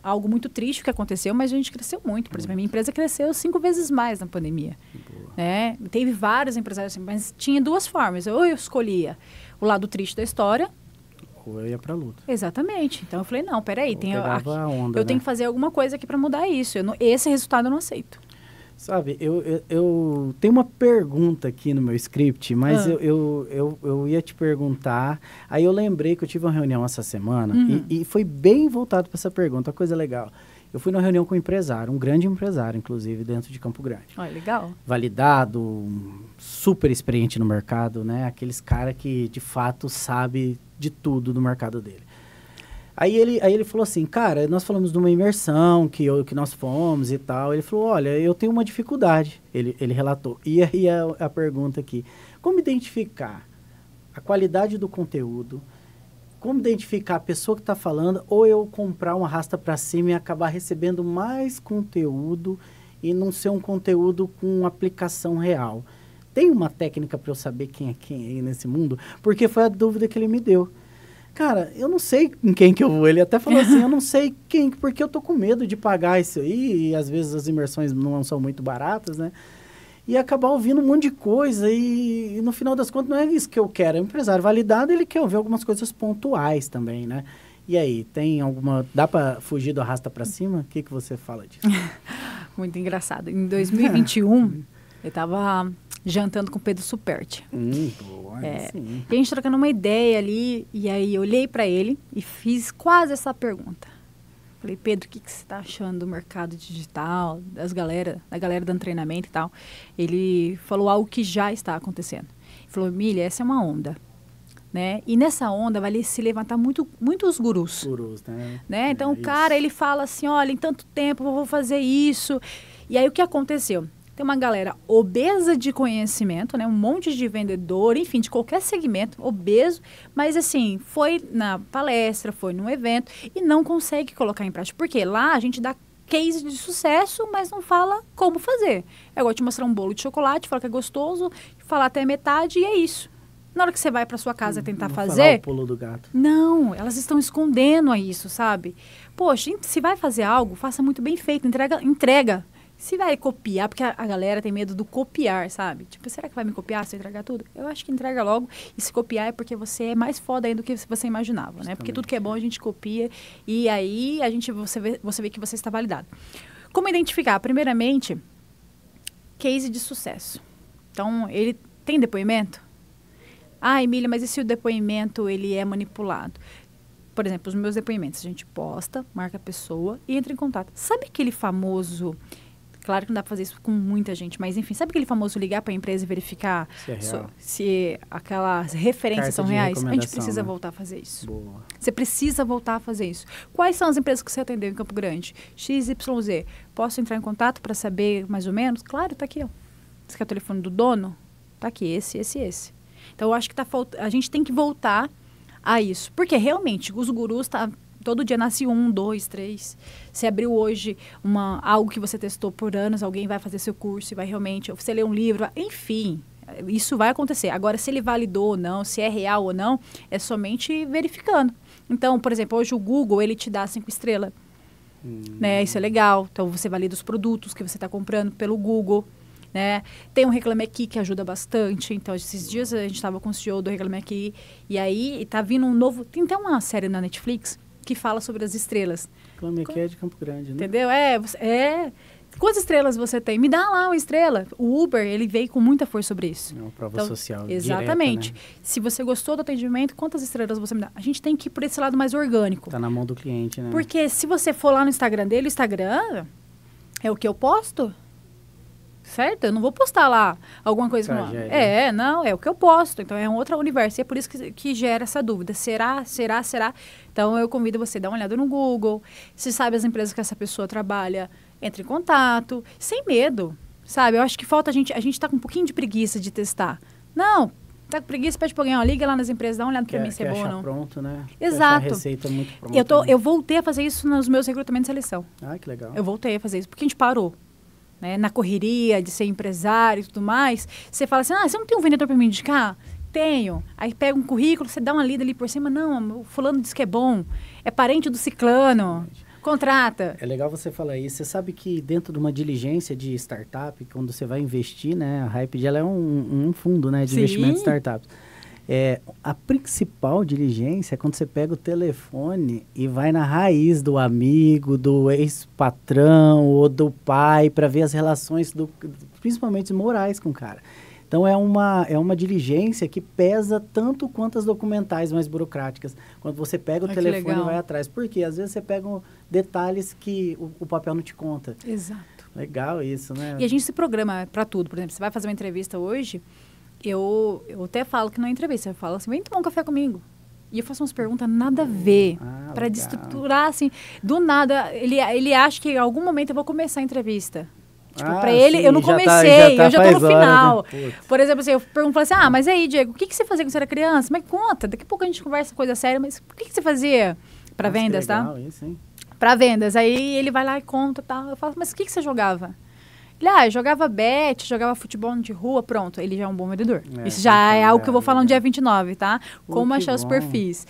algo muito triste que aconteceu, mas a gente cresceu muito. Por exemplo, a minha empresa cresceu 5 vezes mais na pandemia. Né? Teve vários empresários assim, mas tinha 2 formas. Ou eu escolhia o lado triste da história, ou eu ia pra luta. Exatamente. Então eu falei, não, peraí, eu tenho que fazer alguma coisa aqui para mudar isso. Esse resultado eu não aceito. Sabe, eu tenho uma pergunta aqui no meu script, mas eu ia te perguntar. Aí eu lembrei que eu tive uma reunião essa semana e foi bem voltado para essa pergunta, uma coisa legal. Eu fui numa reunião com um empresário, um grande empresário, inclusive, dentro de Campo Grande. Olha, legal. Validado, super experiente no mercado, né? Aqueles caras que, de fato, sabe de tudo do mercado dele. Aí ele falou assim, cara, nós falamos de uma imersão que nós fomos e tal. Ele falou, olha, eu tenho uma dificuldade, ele relatou. E aí a pergunta aqui, como identificar a qualidade do conteúdo, como identificar a pessoa que está falando, ou eu comprar uma arrasta para cima e acabar recebendo mais conteúdo e não ser um conteúdo com aplicação real? Tem uma técnica para eu saber quem é quem aí nesse mundo? Porque foi a dúvida que ele me deu. Cara, eu não sei em quem que eu vou. Ele até falou assim, eu não sei quem, porque eu tô com medo de pagar isso aí, e às vezes as imersões não são muito baratas, né? E acabar ouvindo um monte de coisa, e no final das contas não é isso que eu quero. É um empresário validado, ele quer ouvir algumas coisas pontuais também, né? E aí, tem alguma... Dá para fugir do arrasta para cima? O que você fala disso? Muito engraçado. Em 2021, eu tava jantando com o Pedro Superti. Boa, sim. E a gente trocando uma ideia ali, e aí eu olhei para ele e fiz quase essa pergunta. Falei, Pedro, o que você está achando do mercado digital, da galera dando treinamento e tal? Ele falou algo que já está acontecendo. Ele falou, Emília, essa é uma onda. Né? E nessa onda vai se levantar muitos gurus. Né? Então o cara, ele fala assim, olha, em tanto tempo eu vou fazer isso. E aí o que aconteceu? Tem uma galera obesa de conhecimento, né? Um monte de vendedor, enfim, de qualquer segmento, obeso, mas assim, foi na palestra, foi num evento e não consegue colocar em prática. Porque lá a gente dá case de sucesso, mas não fala como fazer. É igual te mostrar um bolo de chocolate, falar que é gostoso, falar até metade e é isso. Na hora que você vai para sua casa tentar fazer... Falar o pulo do gato. Não, elas estão escondendo a isso, sabe? Poxa, se vai fazer algo, faça muito bem feito, entrega. Se vai copiar, porque a galera tem medo do copiar, sabe? Tipo, será que vai me copiar se eu entregar tudo? Eu acho que entrega logo. E se copiar é porque você é mais foda ainda do que você imaginava, né? Porque tudo que é bom a gente copia e aí você vê que você está validado. Como identificar? Primeiramente, case de sucesso. Então, ele tem depoimento? Ah, Emília, mas e se o depoimento ele é manipulado? Por exemplo, os meus depoimentos, a gente posta, marca a pessoa e entra em contato. Sabe aquele famoso... Claro que não dá para fazer isso com muita gente, mas enfim, sabe aquele famoso ligar para a empresa e verificar se aquelas referências são reais? A gente precisa voltar a fazer isso. Boa. Você precisa voltar a fazer isso. Quais são as empresas que você atendeu em Campo Grande? XYZ. Posso entrar em contato para saber mais ou menos? Claro, está aqui. Ó. Você quer o telefone do dono? Está aqui, esse. Então, eu acho que a gente tem que voltar a isso. Porque, realmente, os gurus... Todo dia nasce 1, 2, 3. Você abriu hoje algo que você testou por anos, alguém vai fazer seu curso e vai realmente... Ou você lê um livro, enfim, isso vai acontecer. Agora, se ele validou ou não, se é real ou não, é somente verificando. Então, por exemplo, hoje o Google, ele te dá 5 estrelas. Né? Isso é legal. Então, você valida os produtos que você está comprando pelo Google. né? Tem um Reclame Aqui que ajuda bastante. Então, esses dias a gente estava com o CEO do Reclame Aqui e aí tá vindo um novo... Tem até uma série na Netflix que fala sobre as estrelas. Reclame Aqui é de Campo Grande, né? Entendeu? Quantas estrelas você tem? Me dá lá uma estrela. O Uber, ele veio com muita força sobre isso. É uma prova social exatamente. Direta, né? Se você gostou do atendimento, quantas estrelas você me dá? A gente tem que ir por esse lado mais orgânico. Tá na mão do cliente, né? Porque se você for lá no Instagram dele, o Instagram é o que eu posto. Certo? Eu não vou postar lá alguma coisa como... não, é o que eu posto. Então, é um outro universo. E é por isso que gera essa dúvida. Será? Então, eu convido você a dar uma olhada no Google. Se sabe as empresas que essa pessoa trabalha, entre em contato. Sem medo, sabe? Eu acho que falta a gente tá com um pouquinho de preguiça de testar. Não, tá com preguiça, pede pra alguém, ó, liga lá nas empresas, dá uma olhada pra mim se é bom ou não. Pronto, né? Exato. A receita muito pronta. Eu voltei a fazer isso nos meus recrutamentos de seleção. Ah, que legal. Eu voltei a fazer isso, porque a gente parou. Né? Na correria de ser empresário e tudo mais, você fala assim, você não tem um vendedor para me indicar? Tenho. Aí pega um currículo, você dá uma lida ali por cima, não, o fulano disse que é bom, é parente do ciclano, contrata. É legal você falar isso. Você sabe que dentro de uma diligência de startup, quando você vai investir, né, a Hyped, ela é um fundo, né, de investimento de startups. A principal diligência é quando você pega o telefone e vai na raiz do amigo, do ex-patrão ou do pai para ver as relações, principalmente morais com o cara. Então, é uma diligência que pesa tanto quanto as documentais mais burocráticas. Quando você pega o telefone e vai atrás. Porque às vezes você pega detalhes que o papel não te conta. Exato. Legal isso, né? E a gente se programa para tudo. Por exemplo, você vai fazer uma entrevista hoje... Eu até falo que não é entrevista, eu falo assim, vem tomar um café comigo. E eu faço umas perguntas nada a ver, para desestruturar, assim, do nada, ele acha que em algum momento eu vou começar a entrevista. Tipo, para ele, eu não comecei, eu já tô no final. Né? Por exemplo, assim, eu pergunto assim, mas aí, Diego, o que você fazia quando você era criança? Mas conta, daqui a pouco a gente conversa coisa séria, mas o que você fazia para vendas, legal, tá? Isso, hein? Para vendas, aí ele vai lá e conta, tá? Eu falo, mas o que você jogava? Ele, jogava bet, jogava futebol de rua, pronto, ele já é um bom vendedor. Isso já é algo que eu vou falar no dia 29, tá? Como achar os perfis.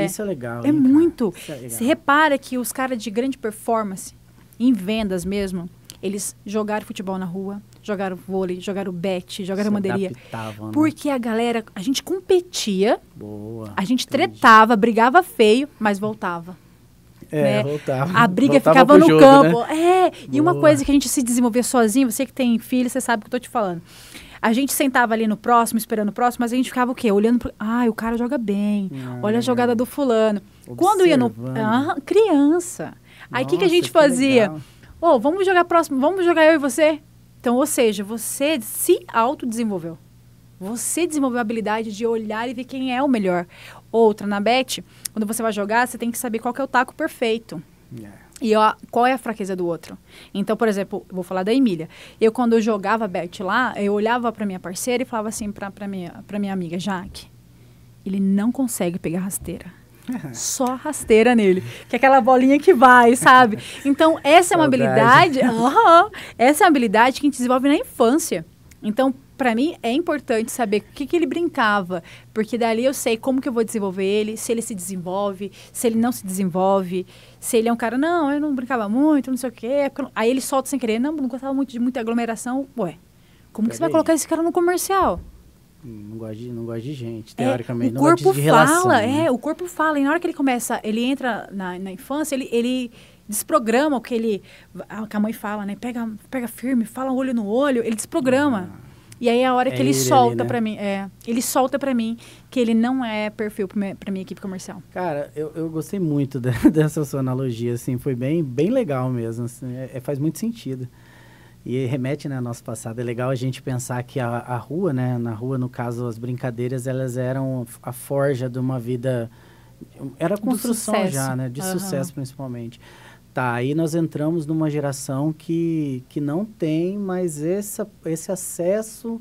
Isso é legal. É muito. Você repara que os caras de grande performance, em vendas mesmo, eles jogaram futebol na rua, jogaram vôlei, jogaram bet, jogaram bandeirinha. Né? Porque a galera, a gente competia, a gente entendi. Tretava, brigava feio, mas voltava. Voltava. A briga voltava ficava no jogo, campo. Né? E uma coisa que a gente se desenvolvia sozinho, você que tem filho, você sabe o que eu tô te falando. A gente sentava ali no próximo, esperando o próximo, mas a gente ficava o quê? Olhando pro... o cara joga bem. Olha a jogada do fulano. Observando. Quando ia no... criança. Aí o que a gente fazia? Vamos jogar próximo, vamos jogar eu e você? Então, ou seja, você se autodesenvolveu. Você desenvolveu a habilidade de olhar e ver quem é o melhor. Outra, na bet, quando você vai jogar, você tem que saber qual que é o taco perfeito. E qual é a fraqueza do outro. Então, por exemplo, eu vou falar da Emília. Quando eu jogava bet lá, eu olhava para minha parceira e falava assim para minha amiga, Jaque, ele não consegue pegar rasteira. Só rasteira nele. Que é aquela bolinha que vai, sabe? Então, essa é uma habilidade... essa é uma habilidade que a gente desenvolve na infância. Então, para mim, é importante saber o que ele brincava, porque dali eu sei como que eu vou desenvolver ele, se ele se desenvolve, se ele não se desenvolve, se ele é um cara, não, eu não brincava muito, não sei o quê. Aí ele solta sem querer, não gostava muito de muita aglomeração. Como que você vai colocar esse cara no comercial? Não gosto de gente, teoricamente. O corpo de relação, fala, né? O corpo fala. E na hora que ele começa, ele entra na infância, ele desprograma o que que a mãe fala, né? Pega firme, fala olho no olho, ele desprograma. E aí é a hora que ele solta pra mim. Ele solta pra mim que ele não é perfil pra minha equipe comercial. Cara, eu gostei muito dessa sua analogia, assim, foi bem legal mesmo, assim, faz muito sentido. E remete, né, ao nosso passado. É legal a gente pensar que a rua, né, na rua, no caso, as brincadeiras, elas eram a forja de uma vida... Era a construção já, né, de sucesso principalmente. Tá, aí nós entramos numa geração que não tem mais esse acesso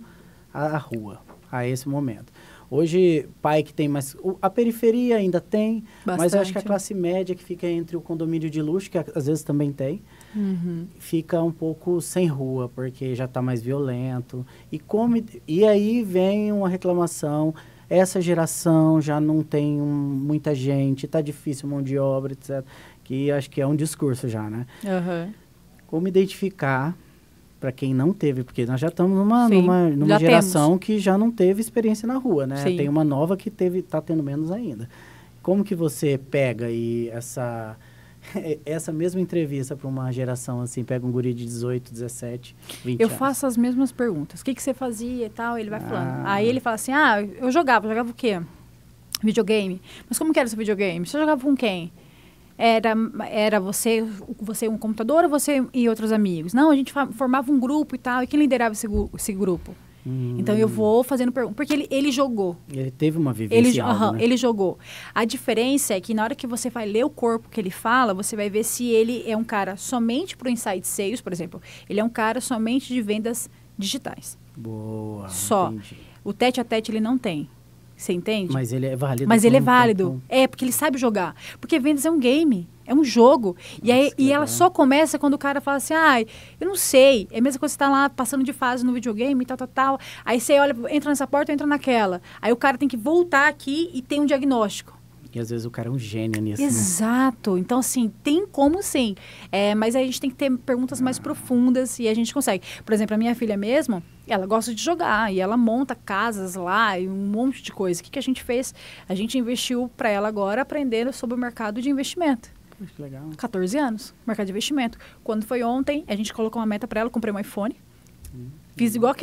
à rua, a esse momento. Hoje, pai que tem mais... A periferia ainda tem, bastante. Mas eu acho que a classe média que fica entre o condomínio de luxo, que às vezes também tem, fica um pouco sem rua, porque já está mais violento. E aí vem uma reclamação, essa geração já não tem muita gente, está difícil mão de obra, etc., que acho que é um discurso já, né? Como identificar para quem não teve, porque nós já estamos numa geração que já não teve experiência na rua, né? Sim. Tem uma nova que está tendo menos ainda. Como que você pega e essa mesma entrevista para uma geração assim, pega um guri de 18, 17, 20 Eu anos? faço as mesmas perguntas. O que você fazia e tal? Ele vai falando. Aí ele fala assim, eu jogava o quê? Videogame. Mas como que era esse videogame? Você jogava com quem? Era você um computador ou você e outros amigos? Não, a gente formava um grupo e tal. E quem liderava esse grupo? Então, eu vou fazendo perguntas. Porque ele jogou. Ele teve uma vivência. Ele jogou. A diferença é que na hora que você vai ler o corpo que ele fala, você vai ver se ele é um cara somente para o Inside Sales, por exemplo. Ele é um cara somente de vendas digitais. Boa, só. Entendi. O tete-a-tete ele não tem. Você entende? Mas ele é válido. Mas ele é válido. Porque ele sabe jogar. Porque vendas é um game, é um jogo. Nossa, e ela só começa quando o cara fala assim, eu não sei. É a mesma coisa que você tá lá passando de fase no videogame, tal. Aí você olha, entra nessa porta ou entra naquela. Aí o cara tem que voltar aqui e tem um diagnóstico. E às vezes o cara é um gênio nisso. Exato. Né? Então, assim, tem como sim. Mas a gente tem que ter perguntas mais profundas e a gente consegue. Por exemplo, a minha filha mesmo, ela gosta de jogar e ela monta casas lá e um monte de coisa. O que a gente fez? A gente investiu para ela agora aprender sobre o mercado de investimento. Poxa, que legal. 14 anos, mercado de investimento. Quando foi ontem, a gente colocou uma meta para ela, comprei um iPhone. Fiz igual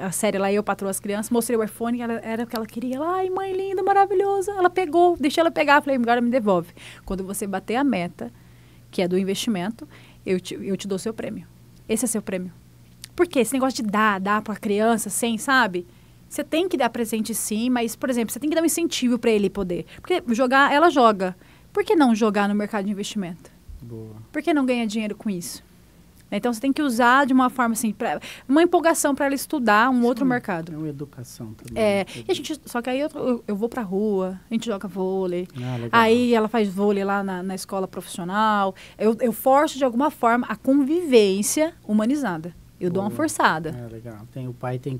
a série lá, Eu, Patroa as Crianças, mostrei o iPhone, era o que ela queria. Ela, ai, mãe linda, maravilhosa. Ela pegou, deixei ela pegar, falei, agora me devolve. Quando você bater a meta, que é do investimento, eu te dou seu prêmio. Esse é seu prêmio. Por quê? Esse negócio de dar pra criança, sem, sabe? Você tem que dar presente sim, mas, por exemplo, você tem que dar um incentivo para ele poder. Porque jogar, ela joga. Por que não jogar no mercado de investimento? Boa. Por que não ganha dinheiro com isso? Então, você tem que usar de uma forma assim, uma empolgação para ela estudar outro mercado. É uma educação também. Só que aí eu vou pra rua, a gente joga vôlei. Legal. Aí ela faz vôlei lá na escola profissional. Eu forço de alguma forma a convivência humanizada. Eu dou uma forçada. Legal. O pai tem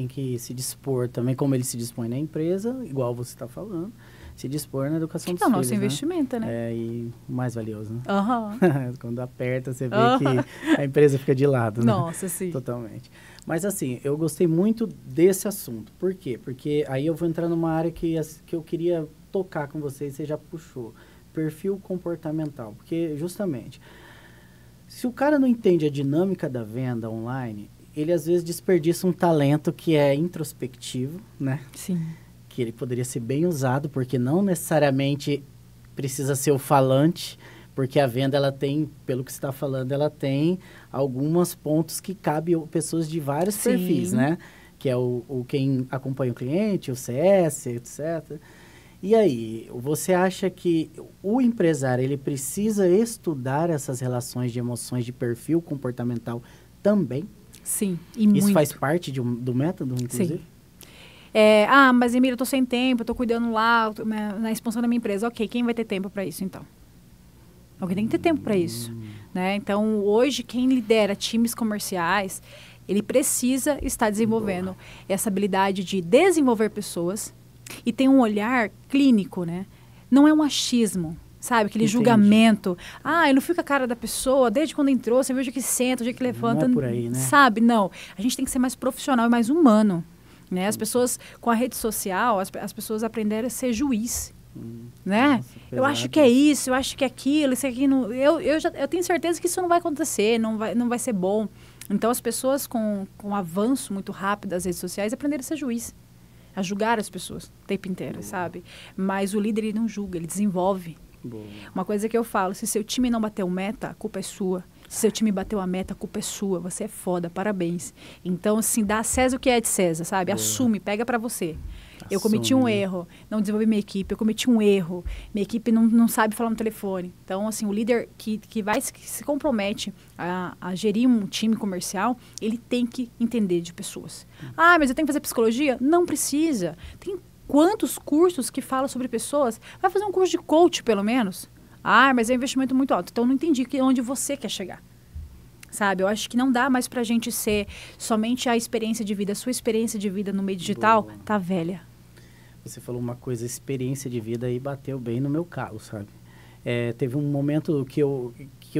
que se dispor também, como ele se dispõe na empresa, igual você está falando. Se dispor na educação dos filhos, nosso investimento, né? E o mais valioso, né? Uhum. Quando aperta, você vê que a empresa fica de lado, né? Nossa, sim. Totalmente. Mas, assim, eu gostei muito desse assunto. Por quê? Porque aí eu vou entrar numa área que eu queria tocar com vocês, você já puxou. Perfil comportamental. Porque, justamente, se o cara não entende a dinâmica da venda online, ele, às vezes, desperdiça um talento que é introspectivo, né? Sim. Que ele poderia ser bem usado, porque não necessariamente precisa ser o falante, porque a venda, ela tem, pelo que você está falando, ela tem alguns pontos que cabem pessoas de vários perfis, né? Que é quem acompanha o cliente, o CS, etc. E aí, você acha que o empresário, ele precisa estudar essas relações de emoções de perfil comportamental também? Sim, e muito. Isso faz parte do método, inclusive? Sim. Mas Emília, eu tô sem tempo, eu tô cuidando lá, na expansão da minha empresa. Ok, quem vai ter tempo para isso, então? Alguém tem que ter tempo para isso, né? Então, hoje, quem lidera times comerciais, ele precisa estar desenvolvendo essa habilidade de desenvolver pessoas e ter um olhar clínico, né? Não é um achismo, sabe? Aquele julgamento. Eu não fico a cara da pessoa desde quando entrou, você viu o dia que senta, o dia que levanta. Não é por aí, né? Sabe? Não. A gente tem que ser mais profissional e mais humano. Né? As pessoas, com a rede social, as pessoas aprenderam a ser juiz, né? Nossa, eu acho que é isso, eu acho que é aquilo, isso aqui não... Eu tenho certeza que isso não vai acontecer, não vai ser bom. Então, as pessoas com um avanço muito rápido das redes sociais aprenderam a ser juiz, a julgar as pessoas o tempo inteiro, sabe? Mas o líder, ele não julga, ele desenvolve. Boa. Uma coisa que eu falo, se seu time não bateu meta, a culpa é sua. Se seu time bateu a meta, a culpa é sua. Você é foda, parabéns. Então, assim, dá a César o que é de César, sabe? Assume, pega pra você. Eu cometi um erro, não desenvolvi minha equipe. Eu cometi um erro, minha equipe não sabe falar no telefone. Então, assim, o líder que se compromete a gerir um time comercial, ele tem que entender de pessoas. Mas eu tenho que fazer psicologia? Não precisa. Tem quantos cursos que falam sobre pessoas? Vai fazer um curso de coach, pelo menos. Mas é um investimento muito alto. Então, eu não entendi onde você quer chegar. Sabe? Eu acho que não dá mais pra gente ser somente a experiência de vida. A sua experiência de vida no meio digital tá velha. Você falou uma coisa, experiência de vida, aí bateu bem no meu calo, sabe? Teve um momento que eu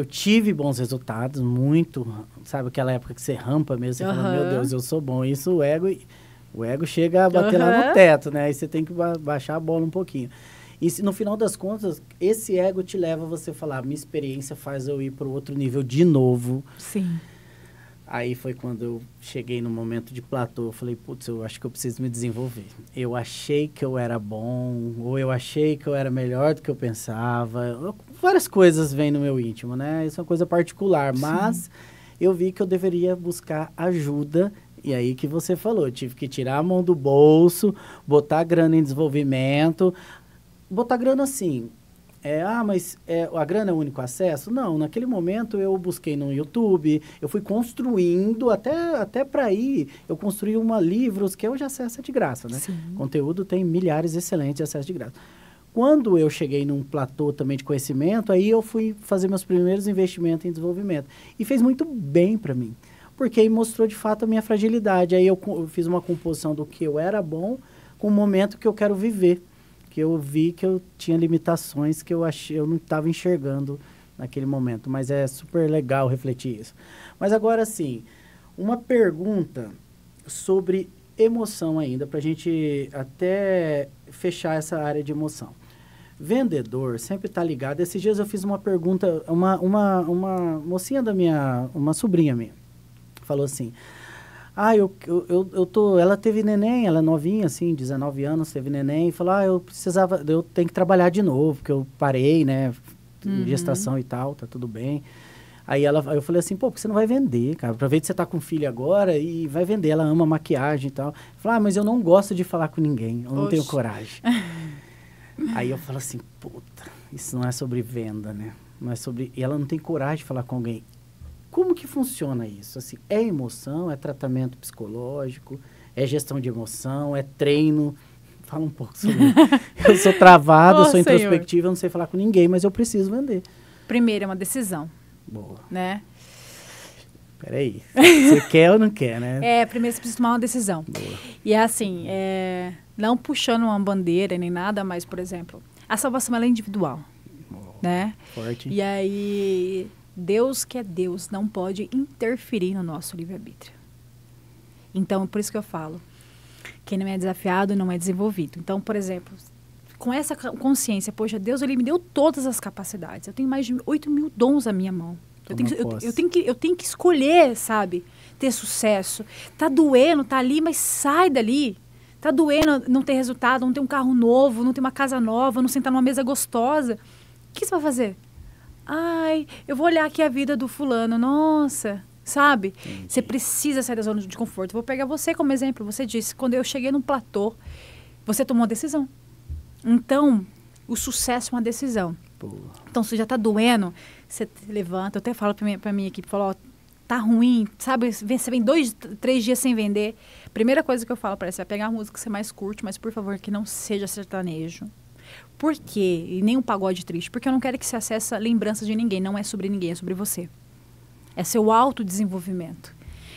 tive bons resultados, muito, sabe, aquela época que você rampa mesmo, você fala, meu Deus, eu sou bom. Isso o ego chega a bater lá no teto, né? Aí você tem que baixar a bola um pouquinho. E no final das contas, esse ego te leva a você falar, minha experiência faz eu ir para o outro nível de novo. Sim. Aí foi quando eu cheguei no momento de platô, eu falei, putz, eu acho que eu preciso me desenvolver. Eu achei que eu era bom, ou eu achei que eu era melhor do que eu pensava. Várias coisas vêm no meu íntimo, né? Isso é uma coisa particular, mas eu vi que eu deveria buscar ajuda. E aí que você falou, eu tive que tirar a mão do bolso, botar grana em desenvolvimento. Botar grana assim... mas a grana é o único acesso? Não, naquele momento eu busquei no YouTube, eu fui construindo, até para ir, eu construí livros que hoje acesso é de graça, né? Sim. Conteúdo tem milhares excelentes de acesso de graça. Quando eu cheguei num platô também de conhecimento, aí eu fui fazer meus primeiros investimentos em desenvolvimento. E fez muito bem para mim, porque aí mostrou de fato a minha fragilidade. Aí eu fiz uma composição do que eu era bom com o momento que eu quero viver. Que eu vi que eu tinha limitações que eu não estava enxergando naquele momento. Mas é super legal refletir isso. Mas agora, sim, uma pergunta sobre emoção ainda, para a gente até fechar essa área de emoção. Vendedor sempre está ligado. Esses dias eu fiz uma pergunta, uma mocinha uma sobrinha minha, falou assim... ela teve neném, ela é novinha, assim, 19 anos, teve neném, e falou, eu tenho que trabalhar de novo, porque eu parei, né, gestação e tal, tá tudo bem. Aí eu falei assim, pô, porque você não vai vender, cara, aproveita que você tá com filho agora e vai vender, ela ama maquiagem e tal. Falei, mas eu não gosto de falar com ninguém, eu não tenho coragem. Aí eu falo assim, puta, isso não é sobre venda, né, não é sobre... E ela não tem coragem de falar com alguém. Como que funciona isso? Assim, é emoção, é tratamento psicológico, é gestão de emoção, é treino? Fala um pouco sobre isso. Eu sou travado, sou introspectivo, eu não sei falar com ninguém, mas eu preciso vender. Primeiro, é uma decisão. Boa. Né? Peraí, você quer ou não quer, né? Primeiro você precisa tomar uma decisão. Boa. E é assim, não puxando uma bandeira nem nada, mas, por exemplo, a salvação ela é individual. Né? Forte. E aí... Deus que é Deus não pode interferir no nosso livre-arbítrio. Então, por isso que eu falo, quem não é desafiado não é desenvolvido. Então, por exemplo, com essa consciência, poxa, Deus ele me deu todas as capacidades. Eu tenho mais de 8 mil dons à minha mão. Eu tenho que escolher, sabe, ter sucesso. Tá doendo, tá ali, mas sai dali. Tá doendo não ter resultado, não ter um carro novo, não ter uma casa nova, não sentar numa mesa gostosa. O que você vai fazer? Eu vou olhar aqui a vida do fulano, nossa, sabe? Entendi. Você precisa sair da zona de conforto. Vou pegar você como exemplo. Você disse, quando eu cheguei num platô, você tomou uma decisão. Então, o sucesso é uma decisão. Boa. Então, se já tá doendo, você levanta. Eu até falo pra minha equipe, falo, tá ruim, sabe? Você vem 2, 3 dias sem vender. Primeira coisa que eu falo pra você, é pegar a música que você mais curte, mas por favor, que não seja sertanejo. Por quê? E nem um pagode triste. Porque eu não quero que você acesse lembranças de ninguém. Não é sobre ninguém, é sobre você. É seu autodesenvolvimento.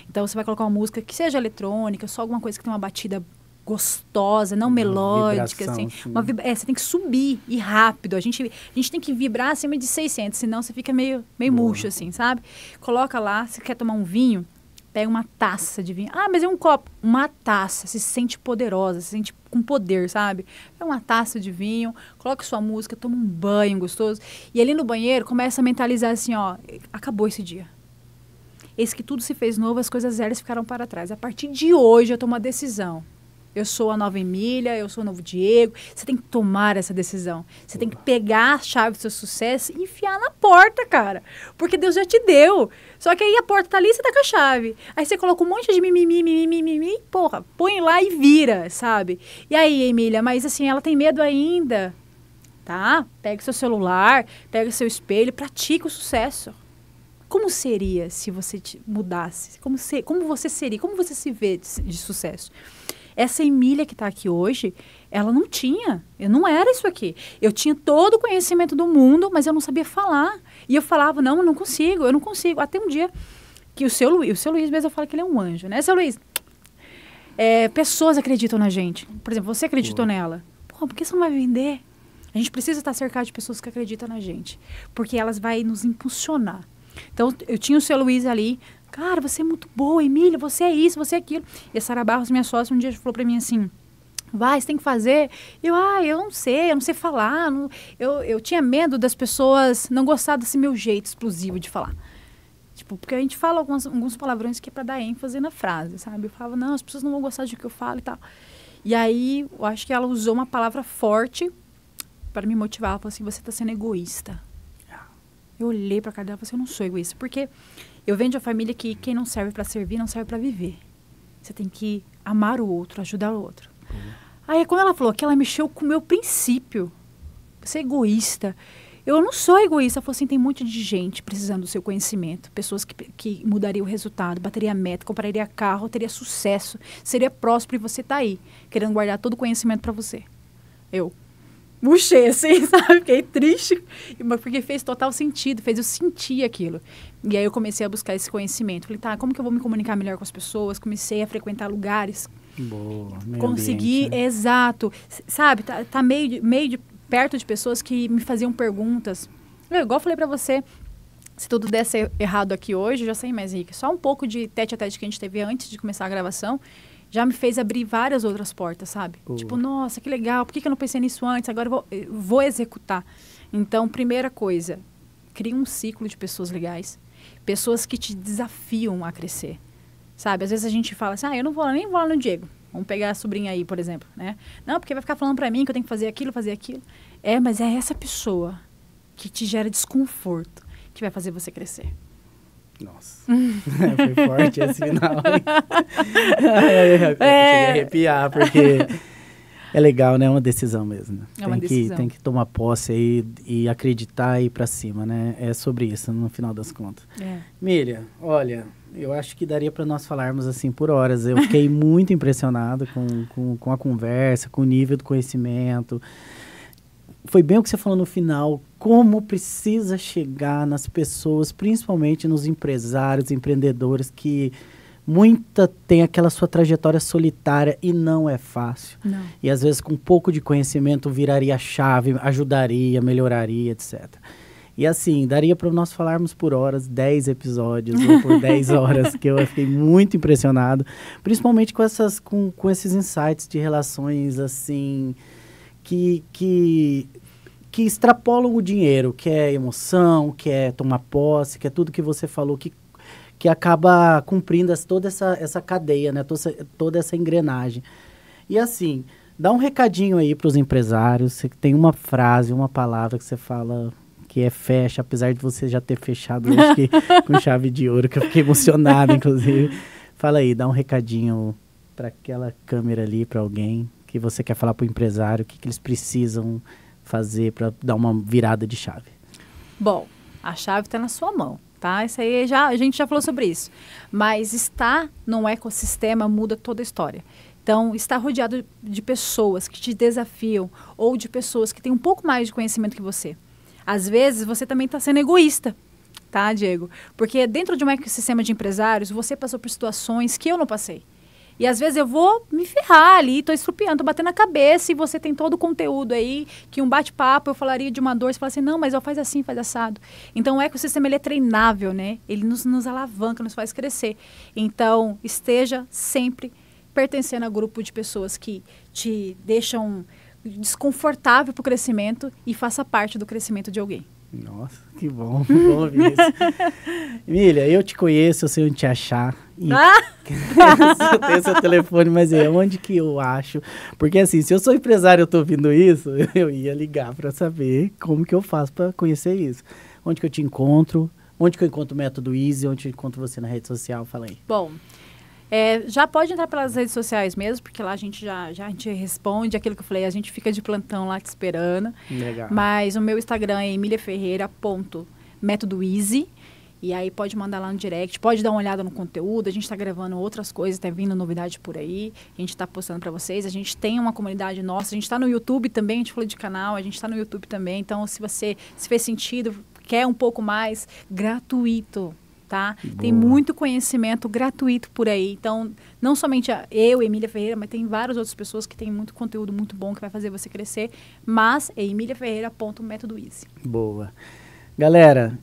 Então, você vai colocar uma música que seja eletrônica, só alguma coisa que tem uma batida gostosa, não melódica. Assim. Você tem que subir e rápido. A gente tem que vibrar acima de 600, senão você fica meio murcho, assim, sabe? Coloca lá, se quer tomar um vinho, pega uma taça de vinho. Mas é um copo. Uma taça. Se sente poderosa, se sente com poder, sabe? É uma taça de vinho, coloca sua música, toma um banho gostoso. E ali no banheiro, começa a mentalizar assim, acabou esse dia. Eis que tudo se fez novo, as coisas velhas ficaram para trás. A partir de hoje, eu tomo uma decisão. Eu sou a nova Emília, eu sou o novo Diego. Você tem que tomar essa decisão. Você tem que pegar a chave do seu sucesso e enfiar na porta, cara. Porque Deus já te deu. Só que aí a porta tá ali e você tá com a chave. Aí você coloca um monte de mimimi, porra, põe lá e vira, sabe? E aí, Emília, mas assim, ela tem medo ainda, tá? Pega seu celular, pega seu espelho, pratica o sucesso. Como seria se você mudasse? Como você seria? Como você se vê de sucesso? Essa Emília que está aqui hoje, ela não tinha. Eu não era isso aqui. Eu tinha todo o conhecimento do mundo, mas eu não sabia falar. E eu falava, eu não consigo. Até um dia que o seu Luiz mesmo, eu falo que ele é um anjo, né, seu Luiz? Pessoas acreditam na gente. Por exemplo, você acreditou nela. Pô, por que você não vai vender? A gente precisa estar cercado de pessoas que acreditam na gente, porque elas vão nos impulsionar. Então, eu tinha o seu Luiz ali, cara, você é muito boa, Emília, você é isso, você é aquilo. E a Sara Barros, minha sócia, um dia falou pra mim assim, vai, você tem que fazer. Eu não sei falar. Eu tinha medo das pessoas não gostar desse meu jeito explosivo de falar. Tipo, porque a gente fala alguns palavrões que é pra dar ênfase na frase, sabe? Eu falava, não, as pessoas não vão gostar do que eu falo e tal. E aí, eu acho que ela usou uma palavra forte para me motivar. Ela falou assim, você tá sendo egoísta. Eu olhei pra cara dela e falei assim, eu não sou egoísta. Porque eu venho de uma família que quem não serve pra servir, não serve pra viver. Você tem que amar o outro, ajudar o outro. Aí, quando ela falou que ela mexeu com o meu princípio, você é egoísta. Eu não sou egoísta. Ela falou assim, tem um monte de gente precisando do seu conhecimento. Pessoas que mudariam o resultado, bateria meta, compraria carro, teria sucesso, seria próspero e você tá aí, querendo guardar todo o conhecimento para você. Eu murchei assim, sabe? Fiquei triste, porque fez total sentido, fez eu sentir aquilo. E aí eu comecei a buscar esse conhecimento. Falei, tá, como que eu vou me comunicar melhor com as pessoas? Comecei a frequentar lugares. Boa, consegui, ambiente, né? Exato. Sabe, tá perto de pessoas que me faziam perguntas. Igual eu falei pra você, se tudo desse errado aqui hoje, eu já sei mais, Rick. Só um pouco de tete-a-tete que a gente teve antes de começar a gravação já me fez abrir várias outras portas, sabe? Tipo, nossa, que legal, por que eu não pensei nisso antes? Agora eu vou executar. Então, primeira coisa, cria um ciclo de pessoas legais, pessoas que te desafiam a crescer, sabe? Às vezes a gente fala assim, eu nem vou lá no Diego. Vamos pegar a sobrinha aí, por exemplo, né? Não, porque vai ficar falando pra mim que eu tenho que fazer aquilo. Mas é essa pessoa que te gera desconforto que vai fazer você crescer. Nossa, foi forte esse final. Eu cheguei a arrepiar, porque é legal, né? É uma decisão mesmo. É uma decisão. Tem que tomar posse aí e acreditar e ir pra cima, né? É sobre isso, no final das contas. Miriam, olha, eu acho que daria para nós falarmos assim por horas. Eu fiquei muito impressionado com a conversa, com o nível do conhecimento. Foi bem o que você falou no final, como precisa chegar nas pessoas, principalmente nos empresários, empreendedores, que muita tem aquela sua trajetória solitária e não é fácil. Não. E às vezes com um pouco de conhecimento viraria chave, ajudaria, melhoraria, etc. E assim, daria para nós falarmos por horas, 10 episódios ou por 10 horas, que eu fiquei muito impressionado, principalmente com esses insights de relações assim, que extrapolam o dinheiro, que é emoção, que é tomar posse, que é tudo que você falou, que acaba cumprindo toda essa cadeia, né? Toda essa engrenagem. E assim, dá um recadinho aí para os empresários, você tem uma frase, uma palavra que você fala que fecha, apesar de você já ter fechado, acho que com chave de ouro, que eu fiquei emocionado, inclusive. Fala aí, dá um recadinho para aquela câmera ali, para alguém que você quer falar para o empresário, o que eles precisam fazer para dar uma virada de chave. Bom, a chave está na sua mão, tá? Isso aí a gente já falou sobre isso. Mas estar num ecossistema muda toda a história. Então, estar rodeado de pessoas que te desafiam ou de pessoas que têm um pouco mais de conhecimento que você. Às vezes, você também está sendo egoísta, tá, Diego? Porque dentro de um ecossistema de empresários, você passou por situações que eu não passei. E às vezes eu vou me ferrar ali, estou estrupiando, estou batendo a cabeça e você tem todo o conteúdo aí, que um bate-papo eu falaria de uma dor, você fala assim, não, mas faz assim, faz assado. Então o ecossistema ele é treinável, né? Ele nos alavanca, nos faz crescer. Então esteja sempre pertencendo a grupo de pessoas que te deixam desconfortável para o crescimento e faça parte do crescimento de alguém. Nossa, que bom ouvir isso. Emília, eu te conheço, eu sei onde te achar. Eu tenho seu telefone, mas onde que eu acho? Porque assim, se eu sou empresário e eu tô ouvindo isso, eu ia ligar para saber como que eu faço para conhecer isso. Onde que eu te encontro? Onde que eu encontro o Método Easy? Onde eu encontro você na rede social? Fala aí. Bom, já pode entrar pelas redes sociais mesmo, porque lá a gente a gente responde aquilo que eu falei, a gente fica de plantão lá te esperando. Legal. Mas o meu Instagram é emiliaferreira.metodoeasy. E aí pode mandar lá no direct, pode dar uma olhada no conteúdo, a gente está gravando outras coisas, está vindo novidade por aí, a gente está postando para vocês, a gente tem uma comunidade nossa, a gente está no YouTube também, a gente falou de canal, a gente está no YouTube também, então se fez sentido, quer um pouco mais, gratuito, tá? Boa. Tem muito conhecimento gratuito por aí. Então, não somente eu, Emília Ferreira, mas tem várias outras pessoas que têm muito conteúdo muito bom que vai fazer você crescer. Mas é emiliaferreira.metodoeasy. Boa. Galera,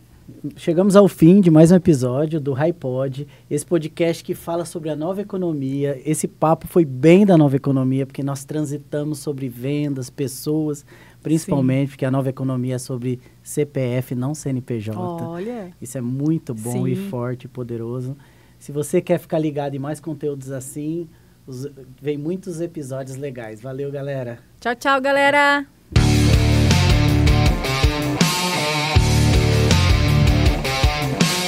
chegamos ao fim de mais um episódio do HiPod, esse podcast que fala sobre a nova economia. Esse papo foi bem da nova economia, porque nós transitamos sobre vendas, pessoas, principalmente, porque a nova economia é sobre CPF, não CNPJ. Olha! Isso é muito bom e forte e poderoso. Se você quer ficar ligado em mais conteúdos assim, vem muitos episódios legais. Valeu, galera! Tchau, tchau, galera!